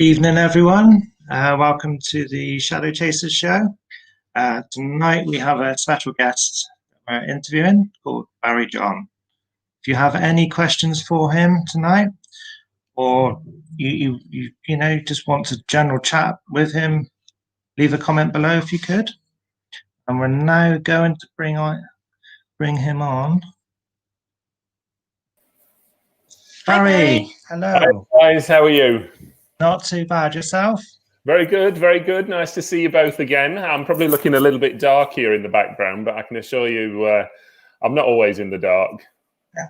Evening, everyone. Welcome to the Shadow Chasers show. Tonight we have a special guest we're interviewing called Barrie John. If you have any questions for him tonight, or you just want to general chat with him, leave a comment below if you could. And we're now going to bring him on. Barrie, hello. Hi guys, how are you? Not too bad. Yourself? Very good, very good. Nice to see you both again. I'm probably looking a little bit dark here in the background, but I can assure you I'm not always in the dark.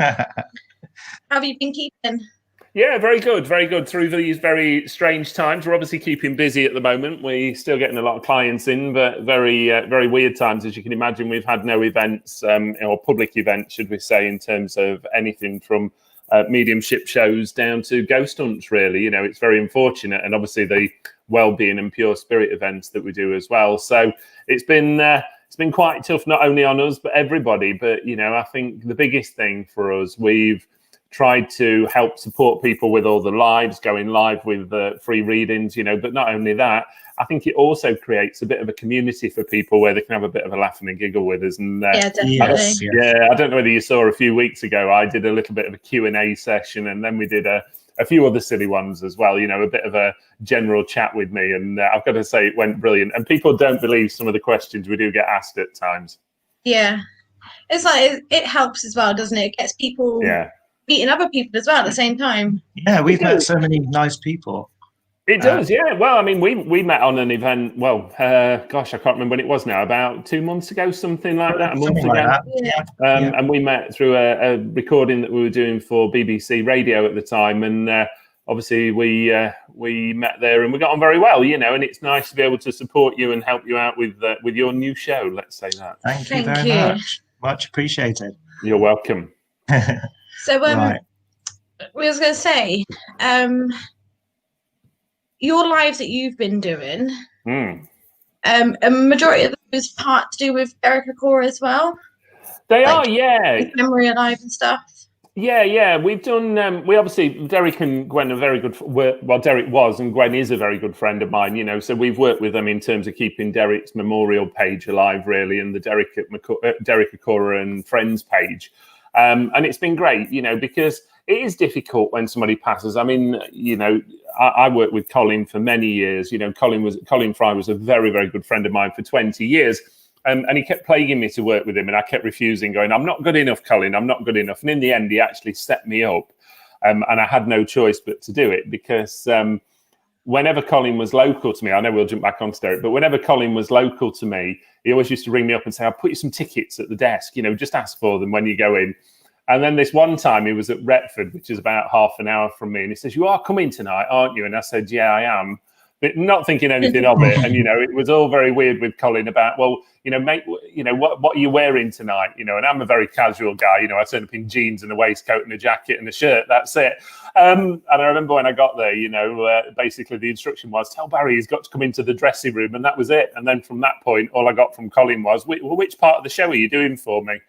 How have you been keeping? Yeah, very good, very good. Through these very strange times, we're obviously keeping busy at the moment. We're still getting a lot of clients in, but very weird times. As you can imagine, we've had no events or public events, should we say, in terms of anything from mediumship shows down to ghost hunts, really. You know, it's very unfortunate, and obviously the well-being and pure spirit events that we do as well. So it's been quite tough, not only on us but everybody. But you know, I think the biggest thing for us, we've tried to help support people with all the lives, going live with free readings, you know, but not only that, I think it also creates a bit of a community for people where they can have a bit of a laugh and a giggle with us. And yeah, definitely. I don't know whether you saw a few weeks ago, I did a little bit of a Q&A session, and then we did a few other silly ones as well, you know, a bit of a general chat with me. And I've got to say it went brilliant. And people don't believe some of the questions we do get asked at times. Yeah. It's like, it helps as well, doesn't it? It gets people meeting other people as well at the same time. Yeah, we've met so many nice people. It does, yeah. Well, I mean, we met on an event, gosh, I can't remember when it was now, about 2 months ago, something like that, a month ago. Like Yeah. And we met through a recording that we were doing for BBC Radio at the time. And obviously we met there and we got on very well, you know, and it's nice to be able to support you and help you out with your new show, let's say that. Thank you very much. Much appreciated. You're welcome. So Right. we was going to say, your lives that you've been doing, a majority of those part to do with Derek Acora as well. They are, yeah. Memory Alive and stuff. Yeah. We've done. We obviously, Derek and Gwen are very good. Well, Derek was, and Gwen is a very good friend of mine. You know, so we've worked with them in terms of keeping Derek's memorial page alive, really, and the Derek Acora and Friends page. And it's been great, you know, because it is difficult when somebody passes. I mean, you know, I worked with Colin for many years. You know, Colin Fry was a very, very good friend of mine for 20 years. And he kept plaguing me to work with him, and I kept refusing, going, I'm not good enough, Colin, I'm not good enough. And in the end, he actually set me up. And I had no choice but to do it, because whenever Colin was local to me, I know we'll jump back on to Derek, but whenever Colin was local to me, he always used to ring me up and say, I'll put you some tickets at the desk, you know, just ask for them when you go in. And then this one time he was at Retford, which is about half an hour from me. And he says, you are coming tonight, aren't you? And I said, yeah, I am. But not thinking anything of it. And, you know, it was all very weird with Colin about, well, you know, mate, you know, what are you wearing tonight? You know, and I'm a very casual guy. You know, I turn up in jeans and a waistcoat and a jacket and a shirt. That's it. And I remember when I got there, you know, basically the instruction was, tell Barrie he's got to come into the dressing room. And that was it. And then from that point, all I got from Colin was, well, which part of the show are you doing for me?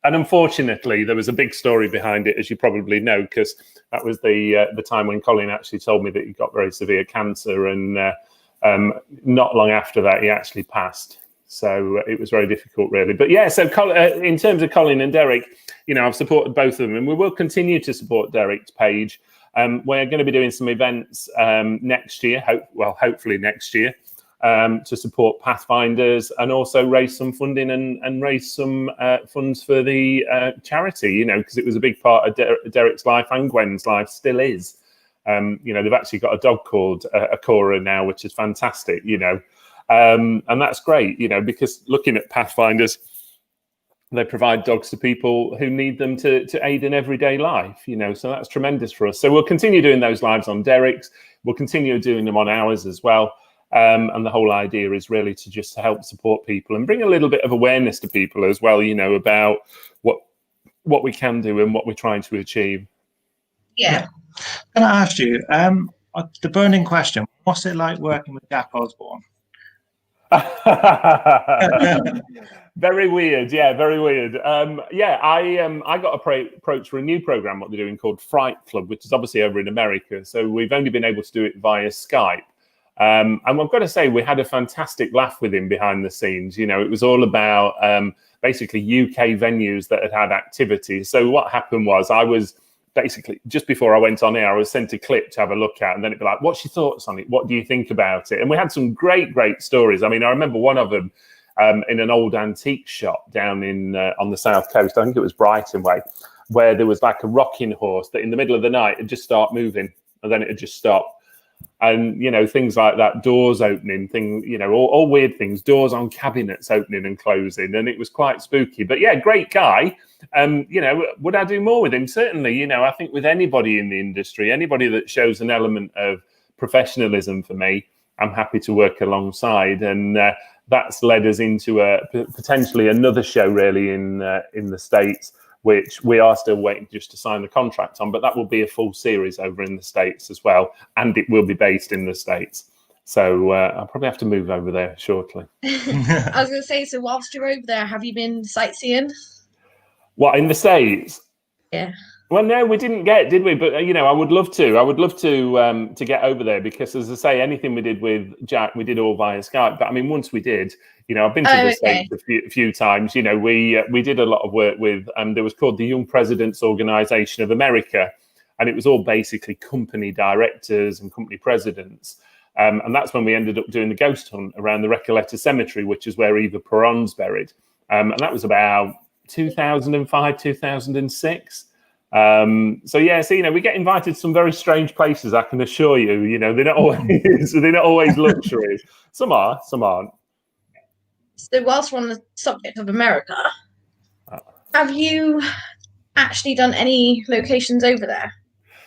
And unfortunately, there was a big story behind it, as you probably know, because that was the time when Colin actually told me that he got very severe cancer, and not long after that, he actually passed. So it was very difficult, really. But yeah, so in terms of Colin and Derek, you know, I've supported both of them, and we will continue to support Derek's page. We're going to be doing some events next year, hopefully next year. To support Pathfinders, and also raise some funding and raise some funds for the charity, you know, because it was a big part of Derek's life and Gwen's life, still is. You know, they've actually got a dog called Acora now, which is fantastic, you know, and that's great, you know, because looking at Pathfinders, they provide dogs to people who need them to aid in everyday life, you know, so that's tremendous for us. So we'll continue doing those lives on Derek's, we'll continue doing them on ours as well. And the whole idea is really to just help support people and bring a little bit of awareness to people as well, you know, about what we can do and what we're trying to achieve. Yeah. Can I ask you, the burning question, what's it like working with Jack Osborne? Very weird, yeah, very weird. I got approached for a new program, what they're doing, called Fright Club, which is obviously over in America. So we've only been able to do it via Skype. And I've got to say, we had a fantastic laugh with him behind the scenes. You know, it was all about basically UK venues that had activity. So what happened was, I was basically, just before I went on air, I was sent a clip to have a look at, and then it'd be like, what's your thoughts on it? What do you think about it? And we had some great stories. I mean, I remember one of them in an old antique shop down in on the south coast. I think it was Brighton way, where there was like a rocking horse that in the middle of the night it just start moving, and then it would just stop. And, you know, things like that, doors opening, you know, all weird things, doors on cabinets opening and closing. And it was quite spooky. But yeah, great guy. You know, would I do more with him? Certainly. You know, I think with anybody in the industry, anybody that shows an element of professionalism for me, I'm happy to work alongside. And that's led us into potentially another show really in the States, which we are still waiting just to sign the contract on, but that will be a full series over in the States as well, and it will be based in the States. So I'll probably have to move over there shortly. I was going to say, so whilst you're over there, have you been sightseeing? What, in the States? Yeah. Well, no, we didn't did we? But, you know, I would love to. I would love to get over there because, as I say, anything we did with Jack, we did all via Skype. But, I mean, once we did, you know, I've been to the States a few times. You know, we did a lot of work with, there was called the Young Presidents Organization of America, and it was all basically company directors and company presidents. And that's when we ended up doing the ghost hunt around the Recoleta Cemetery, which is where Eva Peron's buried. And that was about 2005, 2006. So yeah, so you know, we get invited to some very strange places. I can assure you. You know, they're not always luxuries. Some are, some aren't. So, whilst we're on the subject of America, have you actually done any locations over there?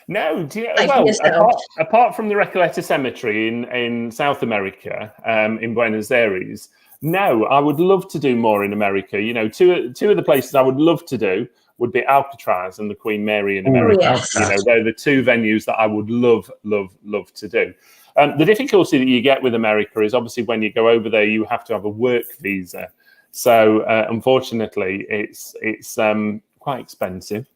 No, well, apart from the Recoleta Cemetery in South America, in Buenos Aires, no, I would love to do more in America. You know, two of the places I would love to do would be Alcatraz and the Queen Mary in America. Yes. You know, they're the two venues that I would love to do. The difficulty that you get with America is obviously when you go over there, you have to have a work visa. So unfortunately, it's quite expensive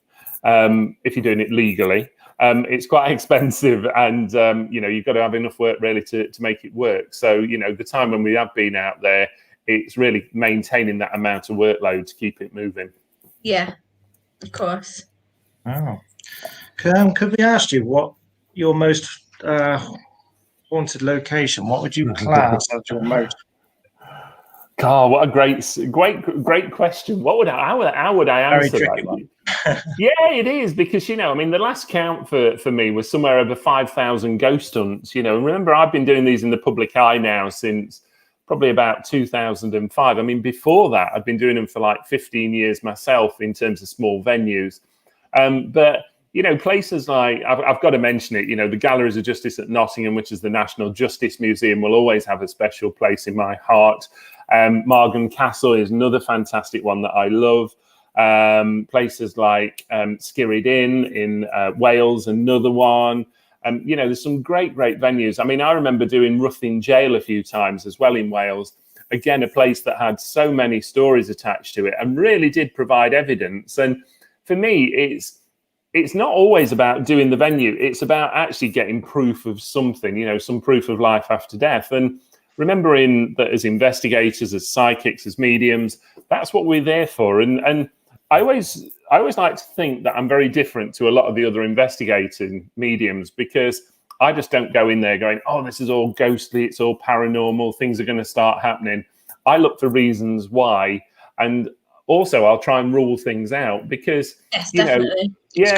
if you're doing it legally. It's quite expensive, and you know, you've got to have enough work really to make it work. So, you know, the time when we have been out there, it's really maintaining that amount of workload to keep it moving. Yeah, of course. Oh, could we ask you what your most haunted location? What would you class as your most? God, what a great question. How would I answer that one? Yeah, it is, because, you know, I mean, the last count for me was somewhere over 5,000 ghost hunts, you know, and remember, I've been doing these in the public eye now since probably about 2005. I mean, before that, I've been doing them for like 15 years myself in terms of small venues. But, you know, places like, I've got to mention it, you know, the Galleries of Justice at Nottingham, which is the National Justice Museum, will always have a special place in my heart. Margam Castle is another fantastic one that I love. Places like Skirrid Inn in Wales, another one. You know, there's some great venues. I mean, I remember doing Ruthin Jail a few times as well in Wales. Again, a place that had so many stories attached to it and really did provide evidence. And for me, it's not always about doing the venue. It's about actually getting proof of something, you know, some proof of life after death. And remembering that as investigators, as psychics, as mediums, that's what we're there for. And I always like to think that I'm very different to a lot of the other investigating mediums, because I just don't go in there going, oh, this is all ghostly, it's all paranormal, things are going to start happening. I look for reasons why, and also I'll try and rule things out, because you know, it's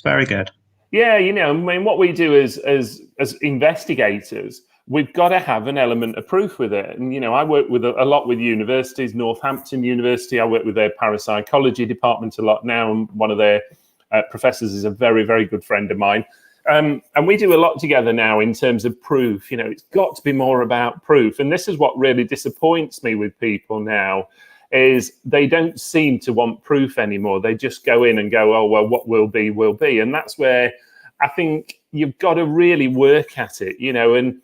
very good. Yeah, you know, I mean, what we do as investigators, we've got to have an element of proof with it. And, you know, I work with a lot with universities, Northampton University. I work with their parapsychology department a lot now. And one of their professors is a very, very good friend of mine. And we do a lot together now in terms of proof. You know, it's got to be more about proof. And this is what really disappoints me with people now, is they don't seem to want proof anymore. They just go in and go, oh, well, what will be, will be. And that's where I think you've got to really work at it, you know. And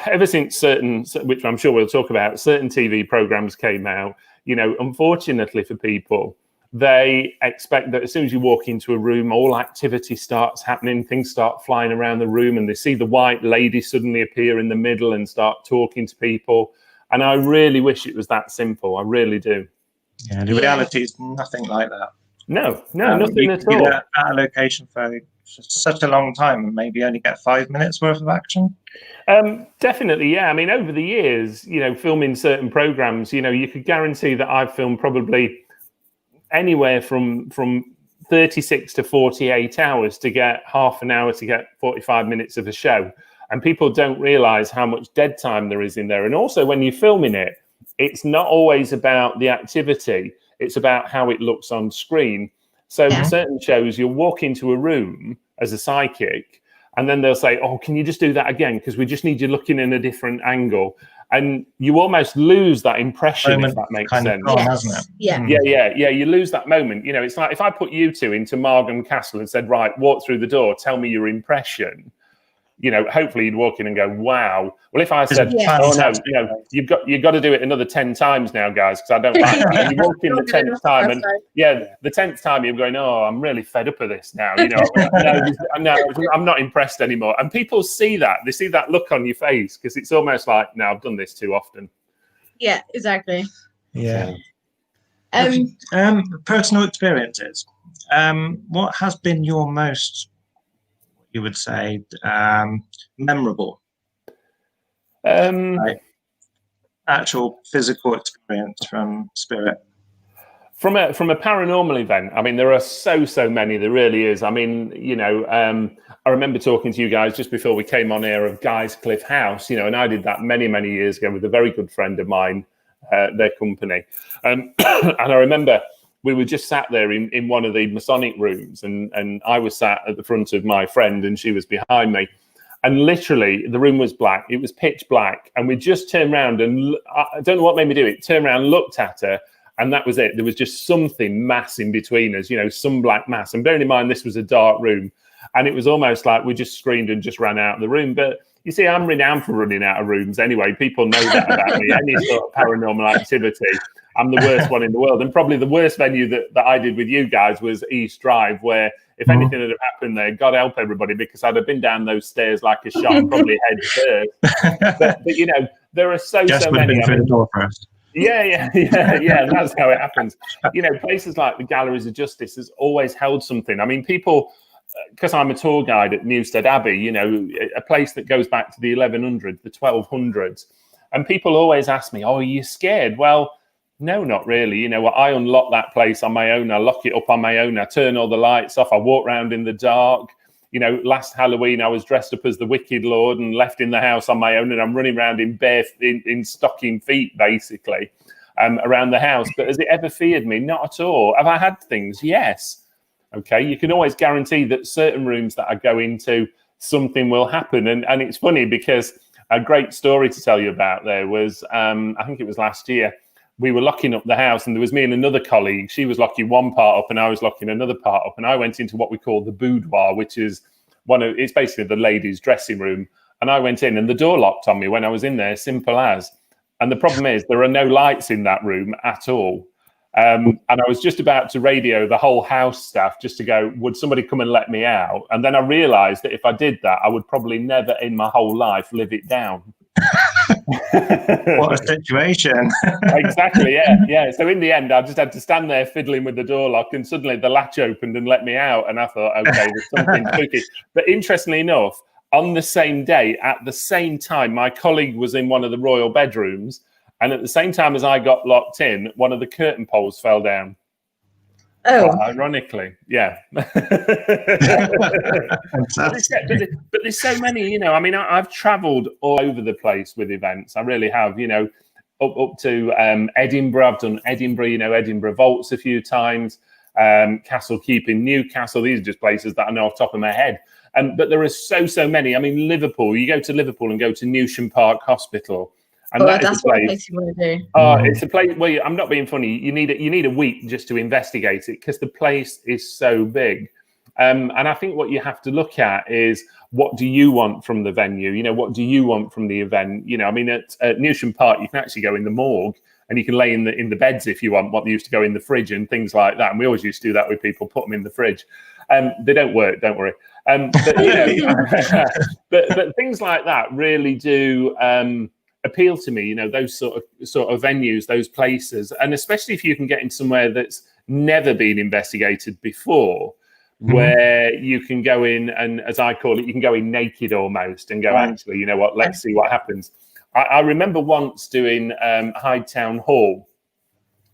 ever since certain, which I'm sure we'll talk about, certain TV programs came out, you know, unfortunately for people, they expect that as soon as you walk into a room, all activity starts happening, things start flying around the room, and they see the white lady suddenly appear in the middle and start talking to people. And I really wish it was that simple. I really do. Yeah, the reality is nothing like that. No, nothing at all. You at a location for such a long time and maybe only get 5 minutes worth of action. Definitely, yeah. I mean, over the years, you know, filming certain programs, you know, you could guarantee that I've filmed probably anywhere from 36 to 48 hours to get half an hour to get 45 minutes of a show. And people don't realize how much dead time there is in there. And also when you're filming it, it's not always about the activity. It's about how it looks on screen. So certain shows, you'll walk into a room as a psychic and then they'll say, oh, can you just do that again? Because we just need you looking in a different angle. And you almost lose that impression, if that makes sense. Hasn't it? Yeah. You lose that moment. You know, it's like if I put you two into Margam Castle and said, right, walk through the door, tell me your impression. You know, hopefully you'd walk in and go, wow. Well, if I said, oh no, you know, you've got to do it another 10 times now, guys, because I don't like that. And you walk in the 10th time and the 10th time you're going, oh, I'm really fed up of this now. You know, no, I'm not impressed anymore. And people see that. They see that look on your face because it's almost like, no, I've done this too often. Yeah, exactly. Yeah. Personal experiences. What has been your most, you would say, memorable actual physical experience from spirit? From a paranormal event, I mean, there are so many. There really is. I mean, you know, I remember talking to you guys just before we came on air of Guy's Cliff House, you know, and I did that many years ago with a very good friend of mine, their company. And I remember we were just sat there in one of the Masonic rooms and I was sat at the front of my friend and she was behind me. And literally the room was black. It was pitch black. And we just turned around and I don't know what made me do it. Turned around, looked at her, and that was it. There was just something mass in between us, you know, some black mass. And bearing in mind, this was a dark room. And it was almost like we just screamed and just ran out of the room. But you see, I'm renowned for running out of rooms anyway. People know that about me. Any sort of paranormal activity, I'm the worst one in the world. And probably the worst venue that I did with you guys was East Drive, where if anything had happened there, God help everybody, because I'd have been down those stairs like a shot, probably head first. But you know, there are so many. Yeah, that's how it happens. You know, places like the Galleries of Justice has always held something. I mean, people, because I'm a tour guide at Newstead Abbey, you know, a place that goes back to the 1100s, the 1200s. And people always ask me, oh, are you scared? Well, no, not really. You know, I unlock that place on my own. I lock it up on my own. I turn all the lights off. I walk around in the dark. You know, last Halloween, I was dressed up as the Wicked Lord and left in the house on my own. And I'm running around in stocking feet, basically, around the house. But has it ever feared me? Not at all. Have I had things? Yes. Okay. You can always guarantee that certain rooms that I go into, something will happen. And it's funny because a great story to tell you about there was, I think it was last year. We were locking up the house and there was me and another colleague. She was locking one part up and I was locking another part up. And I went into what we call the boudoir, which is it's basically the ladies' dressing room. And I went in and the door locked on me when I was in there, simple as. And the problem is there are no lights in that room at all. And I was just about to radio the whole house staff just to go, would somebody come and let me out? And then I realized that if I did that, I would probably never in my whole life live it down. What a situation. Exactly, yeah. So in the end, I just had to stand there fiddling with the door lock and suddenly the latch opened and let me out. And I thought, okay, there's something spooky. But interestingly enough, on the same day, at the same time, my colleague was in one of the royal bedrooms. And at the same time as I got locked in, one of the curtain poles fell down. Oh, quite ironically, yeah. But there's so many, you know. I mean, I've travelled all over the place with events. I really have, you know, up to Edinburgh. I've done Edinburgh, you know, Edinburgh Vaults a few times. Castle Keep in Newcastle. These are just places that I know off the top of my head. But there are so many. I mean, Liverpool. You go to Liverpool and go to Newsham Park Hospital. And that's what place you want to do. It's a place where I'm not being funny. You need a week just to investigate it because the place is so big. And I think what you have to look at is, what do you want from the venue? You know, what do you want from the event? You know, I mean, at Newsham Park, you can actually go in the morgue and you can lay in the beds if you want. What they used to go in the fridge and things like that. And we always used to do that with people, put them in the fridge. They don't work, don't worry. But, you know, but things like that really do appeal to me. You know, those sort of venues, those places, and especially if you can get in somewhere that's never been investigated before, where you can go in and, as I call it, you can go in naked almost and go, actually, you know what, let's see what happens. I remember once doing Hyde Town Hall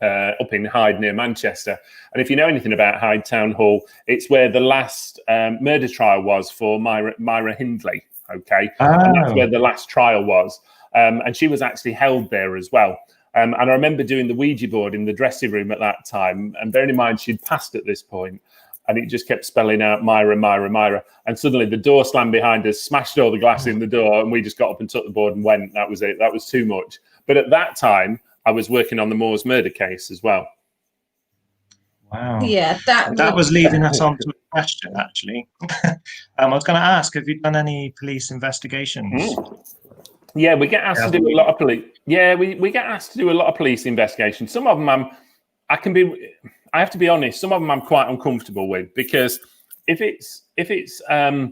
up in Hyde near Manchester. And if you know anything about Hyde Town Hall, it's where the last murder trial was for Myra Hindley. Okay. And that's where the last trial was. And she was actually held there as well. And I remember doing the Ouija board in the dressing room at that time. And bearing in mind, she'd passed at this point, and it just kept spelling out Myra, Myra, Myra. And suddenly the door slammed behind us, smashed all the glass in the door, and we just got up and took the board and went. That was it. That was too much. But at that time, I was working on the Moors murder case as well. Wow. Yeah, that was leading us on to a question, actually. I was going to ask, have you done any police investigations? Yeah, we get asked to do a lot of police. Yeah, we get asked to do a lot of police investigations. Some of them I have to be honest, some of them I'm quite uncomfortable with, because if it's a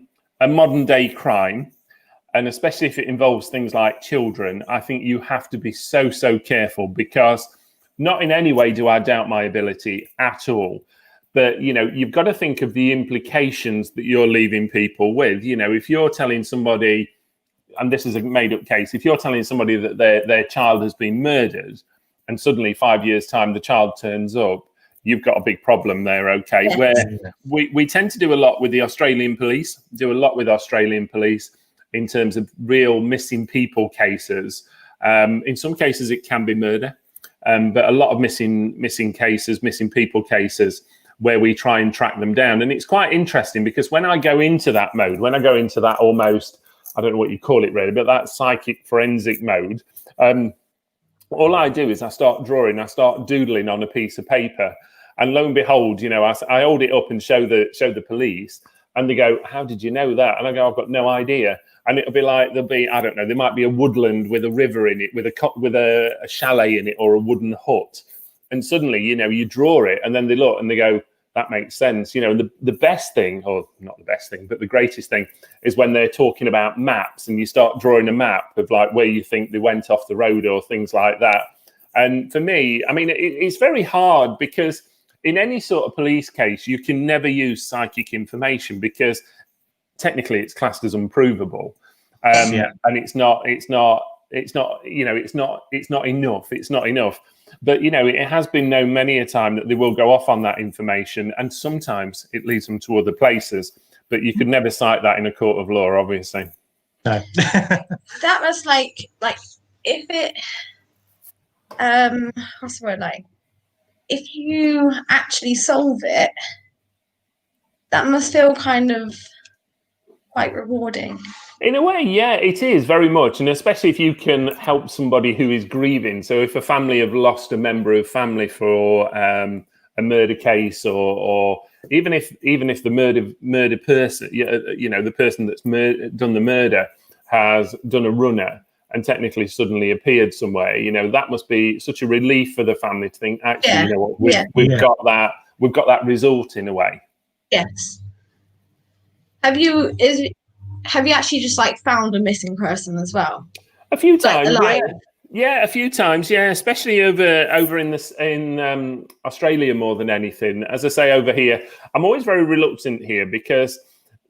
modern day crime, and especially if it involves things like children, I think you have to be so careful, because not in any way do I doubt my ability at all. But, you know, you've got to think of the implications that you're leaving people with. You know, if you're telling somebody, and this is a made up case, if you're telling somebody that their child has been murdered, and suddenly 5 years' time the child turns up, you've got a big problem there, okay? Yes. Where we tend to do a lot with the Australian police, in terms of real missing people cases. In some cases, it can be murder, but a lot of missing people cases where we try and track them down. And it's quite interesting, because when I go into that mode, when I go into that almost, I don't know what you call it really, but that psychic forensic mode, all I do is I start drawing, I start doodling on a piece of paper. And lo and behold, you know, I hold it up and show the police, and they go, "How did you know that?" And I go, "I've got no idea." And it'll be like, I don't know, there might be a woodland with a river in it, with a chalet in it, or a wooden hut. And suddenly, you know, you draw it, and then they look and they go, "That makes sense." You know, the best thing, or not the best thing, but the greatest thing, is when they're talking about maps, and you start drawing a map of like where you think they went off the road or things like that. And for me, I mean, it's very hard, because in any sort of police case, you can never use psychic information, because technically it's classed as unprovable, and it's not enough. But you know, it has been known many a time that they will go off on that information, and sometimes it leads them to other places. But you could never cite that in a court of law, obviously. No. That was like if it what's the word, like, if you actually solve it, that must feel kind of quite rewarding. In a way, yeah, it is very much. And especially if you can help somebody who is grieving. So if a family have lost a member of family for a murder case, or even if the murder person, you know, the person that's done the murder has done a runner and technically suddenly appeared somewhere, you know, that must be such a relief for the family to think, actually, you know what, we've got that result in a way. Yes. Have you actually just like found a missing person as well? A few times, yeah, a few times, yeah. Especially over in Australia more than anything. As I say, over here, I'm always very reluctant here, because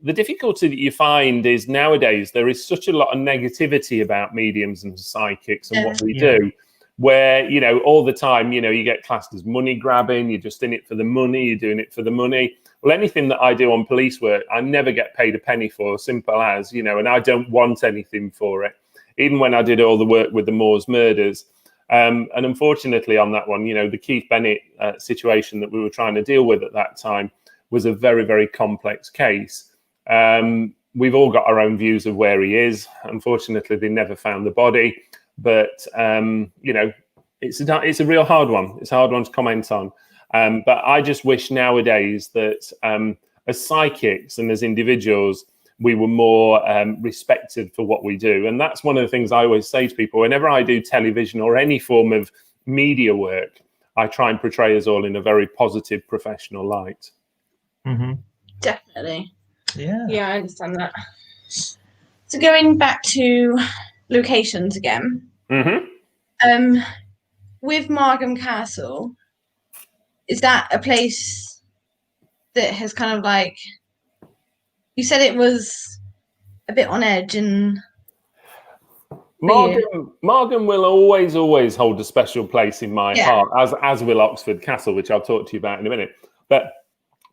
the difficulty that you find is nowadays there is such a lot of negativity about mediums and psychics and what we do, where, you know, all the time, you know, you get classed as money grabbing, you're just in it for the money, you're doing it for the money. Well, anything that I do on police work, I never get paid a penny for, simple as, you know, and I don't want anything for it. Even when I did all the work with the Moors murders. And unfortunately on that one, you know, the Keith Bennett situation that we were trying to deal with at that time was a very, very complex case. We've all got our own views of where he is. Unfortunately, they never found the body. But, you know, it's a real hard one. It's a hard one to comment on. But I just wish nowadays that as psychics and as individuals, we were more respected for what we do. And that's one of the things I always say to people. Whenever I do television or any form of media work, I try and portray us all in a very positive, professional light. Mm-hmm. Definitely. Yeah, I understand that. So going back to locations again, with Margam Castle, is that a place that has kind of like, you said it was a bit on edge, and Margam will always hold a special place in my heart, as will Oxford Castle, which I'll talk to you about in a minute. But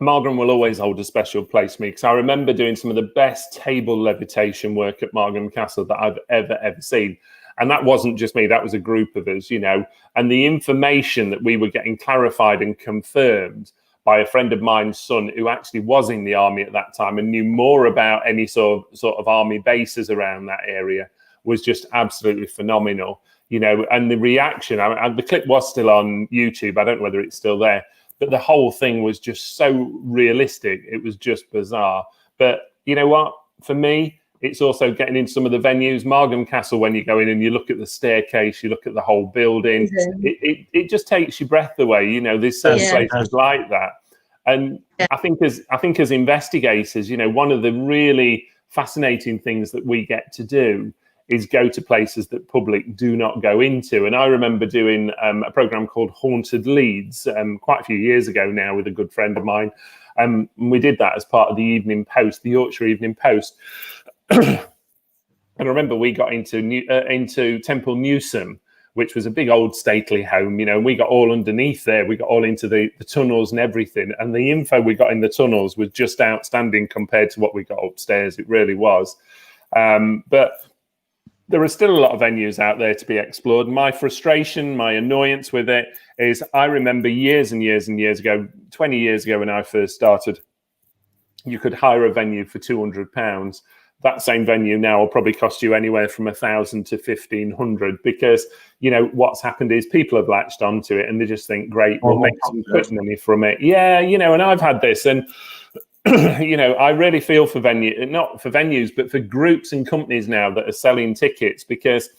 Margam will always hold a special place for me, because I remember doing some of the best table levitation work at Margam Castle that I've ever seen. And that wasn't just me, that was a group of us, and the information that we were getting clarified and confirmed by a friend of mine's son who actually was in the army at that time and knew more about any sort of army bases around that area was just absolutely phenomenal, and the reaction, the clip was still on YouTube. I don't know whether it's still there, but the whole thing was just so realistic. It was just bizarre. But you know what? For me, it's also getting in some of the venues. Margam Castle, when you go in and you look at the staircase, you look at the whole building, it just takes your breath away. There's certain places like that. And I think as investigators, one of the really fascinating things that we get to do is go to places that public do not go into. And I remember doing a program called Haunted Leads quite a few years ago now with a good friend of mine. And we did that as part of the Evening Post, the Yorkshire Evening Post. And I remember we got into Temple Newsome, which was a big old stately home, and we got all underneath there. We got all into the tunnels and everything. And the info we got in the tunnels was just outstanding compared to what we got upstairs. It really was. But there are still a lot of venues out there to be explored. My frustration, my annoyance with it is I remember years and years and years ago, 20 years ago when I first started, you could hire a venue for £200. That same venue now will probably cost you anywhere from £1,000 to £1,500 because, what's happened is people have latched onto it and they just think, great, we'll make some quick money from it. Yeah, and I've had this. And I really feel for not for venues, but for groups and companies now that are selling tickets, because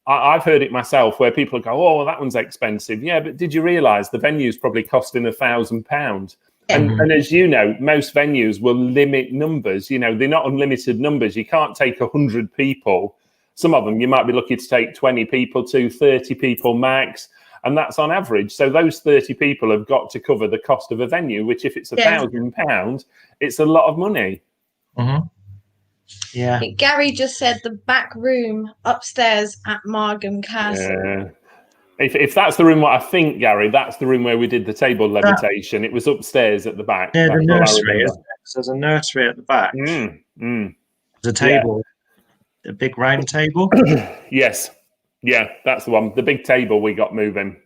I've heard it myself where people go, oh, well, that one's expensive. Yeah, but did you realise the venue's probably costing £1,000? And as you know, most venues will limit numbers. They're not unlimited numbers. You can't take 100 people. Some of them you might be lucky to take 20 people to 30 people max. And that's on average. So those 30 people have got to cover the cost of a venue, which if it's £1,000, it's a lot of money. Mm-hmm. Yeah. Gary just said the back room upstairs at Margam Castle. Yeah. If that's the room, what I think, Gary, that's the room where we did the table levitation. It was upstairs at the back. Yeah, the nursery. There's a nursery at the back. There's a table, a big round table. Yes. Yeah, that's the one. The big table we got moving.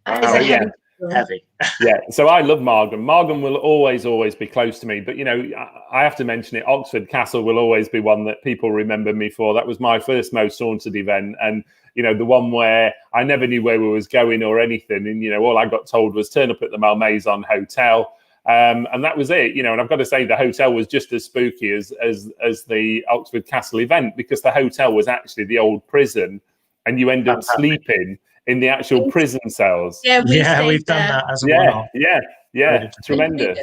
Heavy. Yeah, so I love Margam. Margam will always be close to me. But, I have to mention it. Oxford Castle will always be one that people remember me for. That was my first most haunted event. And, the one where I never knew where we was going or anything. And, all I got told was turn up at the Malmaison Hotel. And that was it, and I've got to say the hotel was just as spooky as the Oxford Castle event, because the hotel was actually the old prison. And you end up sleeping in the actual prison cells. Yeah, we've done that as a one-off. Yeah, tremendous.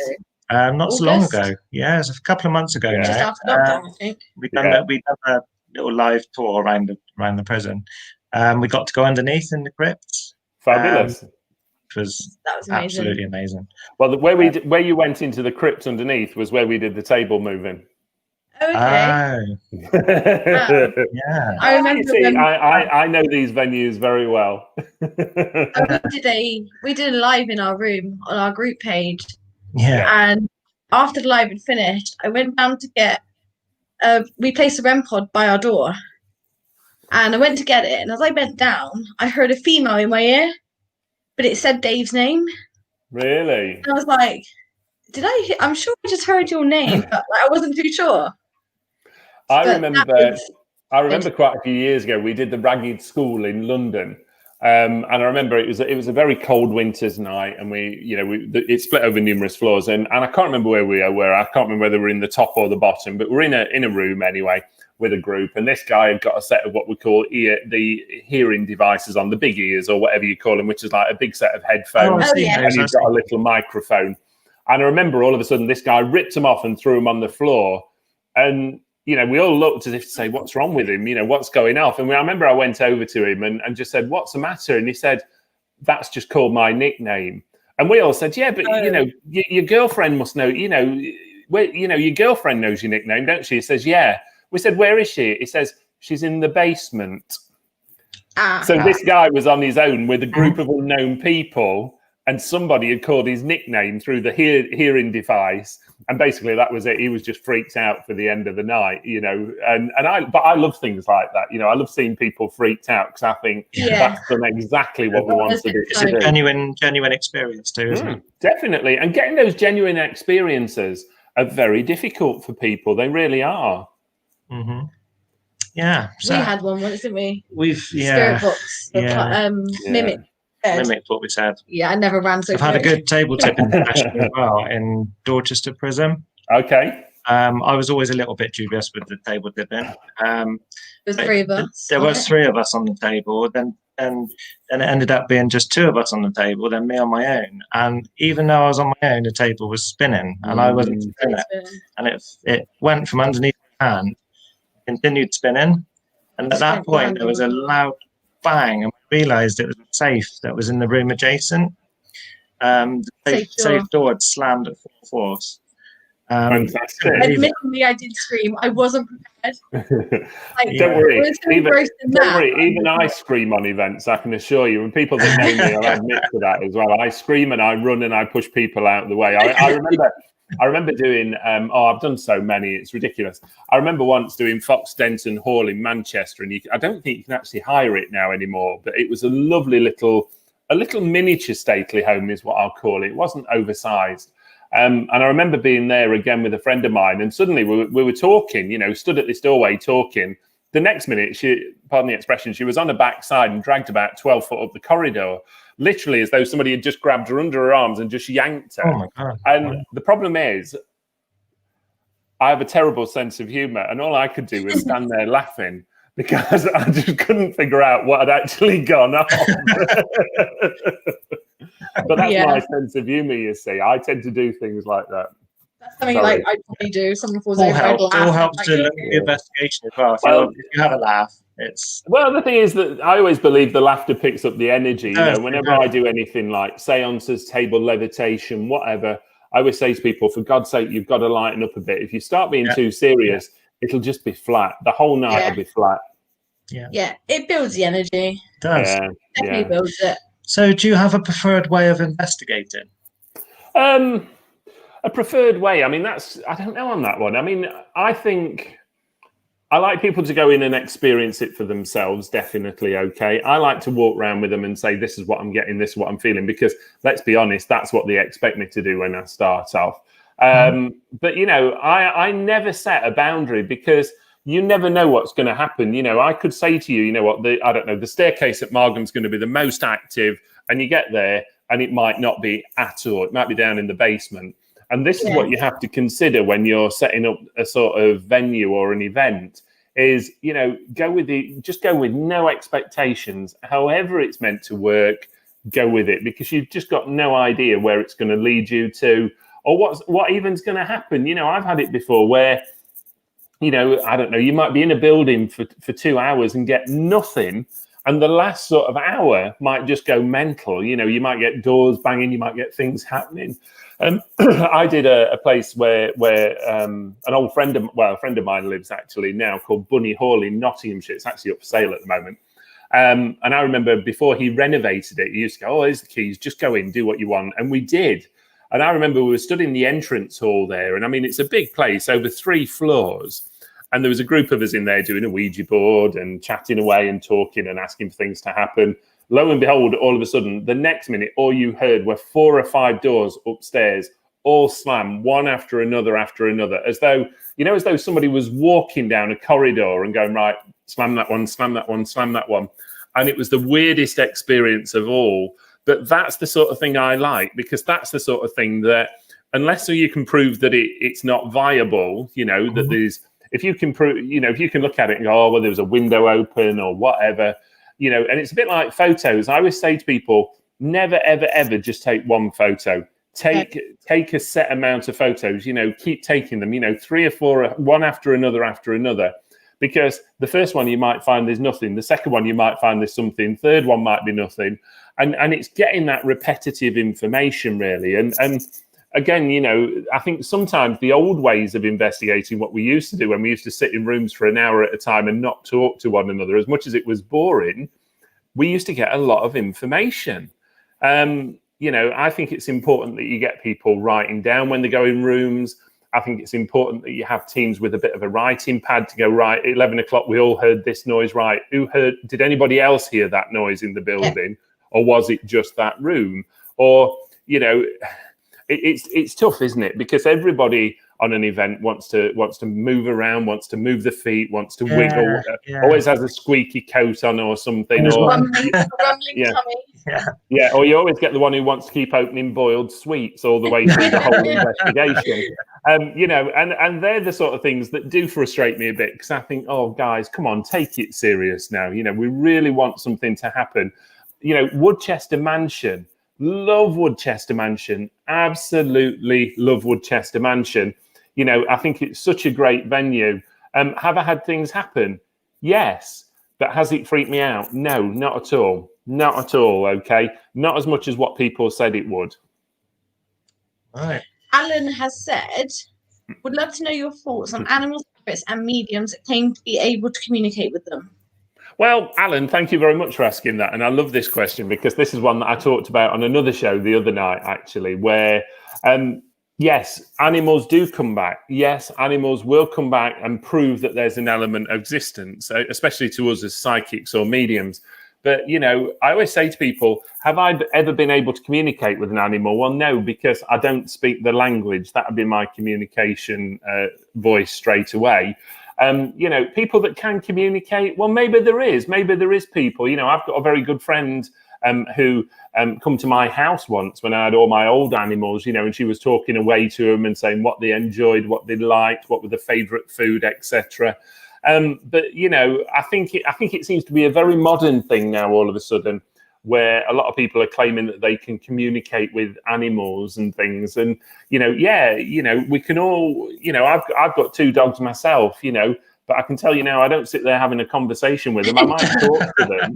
Not so long ago. Yeah, it was a couple of months ago now. Just after lockdown, I think. We've done a little live tour around the prison. We got to go underneath in the crypts. Fabulous. That was amazing. Absolutely amazing. Well, where you went into the crypt underneath was where we did the table moving. Okay. Yeah. I remember. I know these venues very well. We did a live in our room on our group page. Yeah. And after the live had finished, I went down to get. We placed a REM pod by our door, and I went to get it. And as I bent down, I heard a female in my ear, but it said Dave's name. Really? And I was like, I'm sure I just heard your name, but I wasn't too sure. I remember quite a few years ago, we did the Ragged School in London, And I remember it was a very cold winter's night, and it split over numerous floors, and I can't remember where we were. I can't remember whether we're in the top or the bottom, but we're in a room anyway with a group, and this guy had got a set of what we call the hearing devices on, the big ears or whatever you call them, which is like a big set of headphones, and he's got a little microphone. And I remember all of a sudden this guy ripped them off and threw them on the floor, and we all looked as if to say, what's wrong with him? What's going off? And I remember I went over to him and just said, what's the matter? And he said, that's just called my nickname. And we all said, yeah, but your girlfriend must know, your girlfriend knows your nickname, don't she? He says, yeah. We said, where is she? He says, she's in the basement. So this guy was on his own with a group of unknown people, and somebody had called his nickname through the hearing device. And basically that was it. He was just freaked out for the end of the night, but I love things like that. I love seeing people freaked out, because I think that's done exactly what we wanted it to do. It's a genuine experience too, isn't it? Definitely. And getting those genuine experiences are very difficult for people. They really are. Mm-hmm. Yeah. So we had one once, didn't we? Spirit box. Mimic. Mimic what we said. Yeah, I never ran so. I've had a good table tipping session as well in Dorchester Prison. Okay. I was always a little bit dubious with the table tipping. There's three of us. There was three of us on the table. Then it ended up being just two of us on the table. Then me on my own. And even though I was on my own, the table was spinning, and I wasn't spinning it. And it went from underneath my hand, continued spinning, and at that point there was a loud bang, and we realised it was a safe that was in the room adjacent. The safe door had slammed at full force. Admittedly, I did scream. I wasn't prepared. Don't worry. Even I scream on events, I can assure you. And people that know me, I admit to that as well. I scream and I run and I push people out of the way. I remember doing, I've done so many, it's ridiculous. I remember once doing Fox Denton Hall in Manchester, and I don't think you can actually hire it now anymore, but it was a lovely little miniature stately home is what I'll call it. It wasn't oversized. And I remember being there again with a friend of mine, and suddenly we were talking, stood at this doorway talking. The next minute, pardon the expression, she was on her backside and dragged about 12 foot up the corridor, literally as though somebody had just grabbed her under her arms and just yanked her. Oh my God. And the problem is, I have a terrible sense of humor, and all I could do was stand there laughing, because I just couldn't figure out what had actually gone on. But that's my sense of humor, you see. I tend to do things like that. That's something I probably do. Someone falls over, all helps to look at the investigation as well. If you have a laugh, it's... Well, the thing is that I always believe the laughter picks up the energy. Whenever I do anything like seances, table levitation, whatever, I always say to people, for God's sake, you've got to lighten up a bit. If you start being too serious, it'll just be flat. The whole night will be flat. Yeah, it builds the energy. It does. Definitely builds it. So do you have a preferred way of investigating? A preferred way? I mean, I don't know on that one. I mean, I think I like people to go in and experience it for themselves, definitely, okay. I like to walk around with them and say, this is what I'm getting, this is what I'm feeling, because let's be honest, that's what they expect me to do when I start off. But, I never set a boundary, because you never know what's going to happen. I could say to you, the staircase at Margam's going to be the most active, and you get there and it might not be at all. It might be down in the basement. And this is what you have to consider when you're setting up a sort of venue or an event is, go with no expectations. However it's meant to work, go with it, because you've just got no idea where it's going to lead you to, or what even's going to happen. I've had it before where, I don't know, you might be in a building for 2 hours and get nothing. And the last sort of hour might just go mental. You might get doors banging, you might get things happening. I did a place where an old friend a friend of mine lives actually now, called Bunny Hall in Nottinghamshire. It's actually up for sale at the moment. And I remember before he renovated it, he used to go, here's the keys, just go in, do what you want. And we did. And I remember we were stood in the entrance hall there. And I mean, it's a big place, over 3 floors. And there was a group of us in there doing a Ouija board and chatting away and talking and asking for things to happen. Lo and behold, all of a sudden, the next minute, all you heard were 4 or 5 doors upstairs, all slam, one after another, as though somebody was walking down a corridor and going, right, slam that one, slam that one, slam that one. and it was the weirdest experience of all. But that's the sort of thing I like, because that's the sort of thing that, unless you can prove that it's not viable, you know, that there's, if you can prove, you know, if you can look at it and go, oh, well, there was a window open or whatever, you know, and it's a bit like photos. I always say to people, never, ever, ever just take one photo. Take a set amount of photos, you know, keep taking them, you know, 3 or 4, one after another, because the first one you might find there's nothing. The second one you might find there's something. Third one might be nothing. And it's getting that repetitive information, really. And again, you know, I think sometimes the old ways of investigating, what we used to do when we used to sit in rooms for an hour at a time and not talk to one another, as much as it was boring, we used to get a lot of information. You know, I think it's important that you get people writing down when they go in rooms. I think it's important that you have teams with a bit of a writing pad to go, right, 11 o'clock, we all heard this noise, right? Did anybody else hear that noise in the building? Or was it just that room? Or, you know, it's tough, isn't it? Because everybody on an event wants to move around, wants to move the feet, wants to wiggle, always has a squeaky coat on or something. Or rumbling tummy. Yeah, or you always get the one who wants to keep opening boiled sweets all the way through the whole investigation. You know, and they're the sort of things that do frustrate me a bit, because I think, oh, guys, come on, take it serious now. You know, we really want something to happen. You know, Woodchester Mansion, love Woodchester Mansion, absolutely love Woodchester Mansion. You know, I think it's such a great venue. Have I had things happen? Yes. But has it freaked me out? No, not at all. Not at all, okay? Not as much as what people said it would. All right. Alan has said, would love to know your thoughts on animal spirits and mediums that claim to be able to communicate with them. Well, Alan, thank you very much for asking that. And I love this question, because this is one that I talked about on another show the other night, actually, where, yes, animals do come back. Yes, animals will come back and prove that there's an element of existence, especially to us as psychics or mediums. But, you know, I always say to people, have I ever been able to communicate with an animal? Well, no, because I don't speak the language. That would be my communication voice straight away. You know, people that can communicate, well, maybe there is people, you know, I've got a very good friend who come to my house once when I had all my old animals, you know, and she was talking away to them and saying what they enjoyed, what they liked, what were the favorite food, etc. But, you know, I think it seems to be a very modern thing now, all of a sudden, where a lot of people are claiming that they can communicate with animals and things. And, you know, yeah, you know, we can all, you know, I've got 2 dogs myself, you know, but I can tell you now, I don't sit there having a conversation with them. I might talk to them,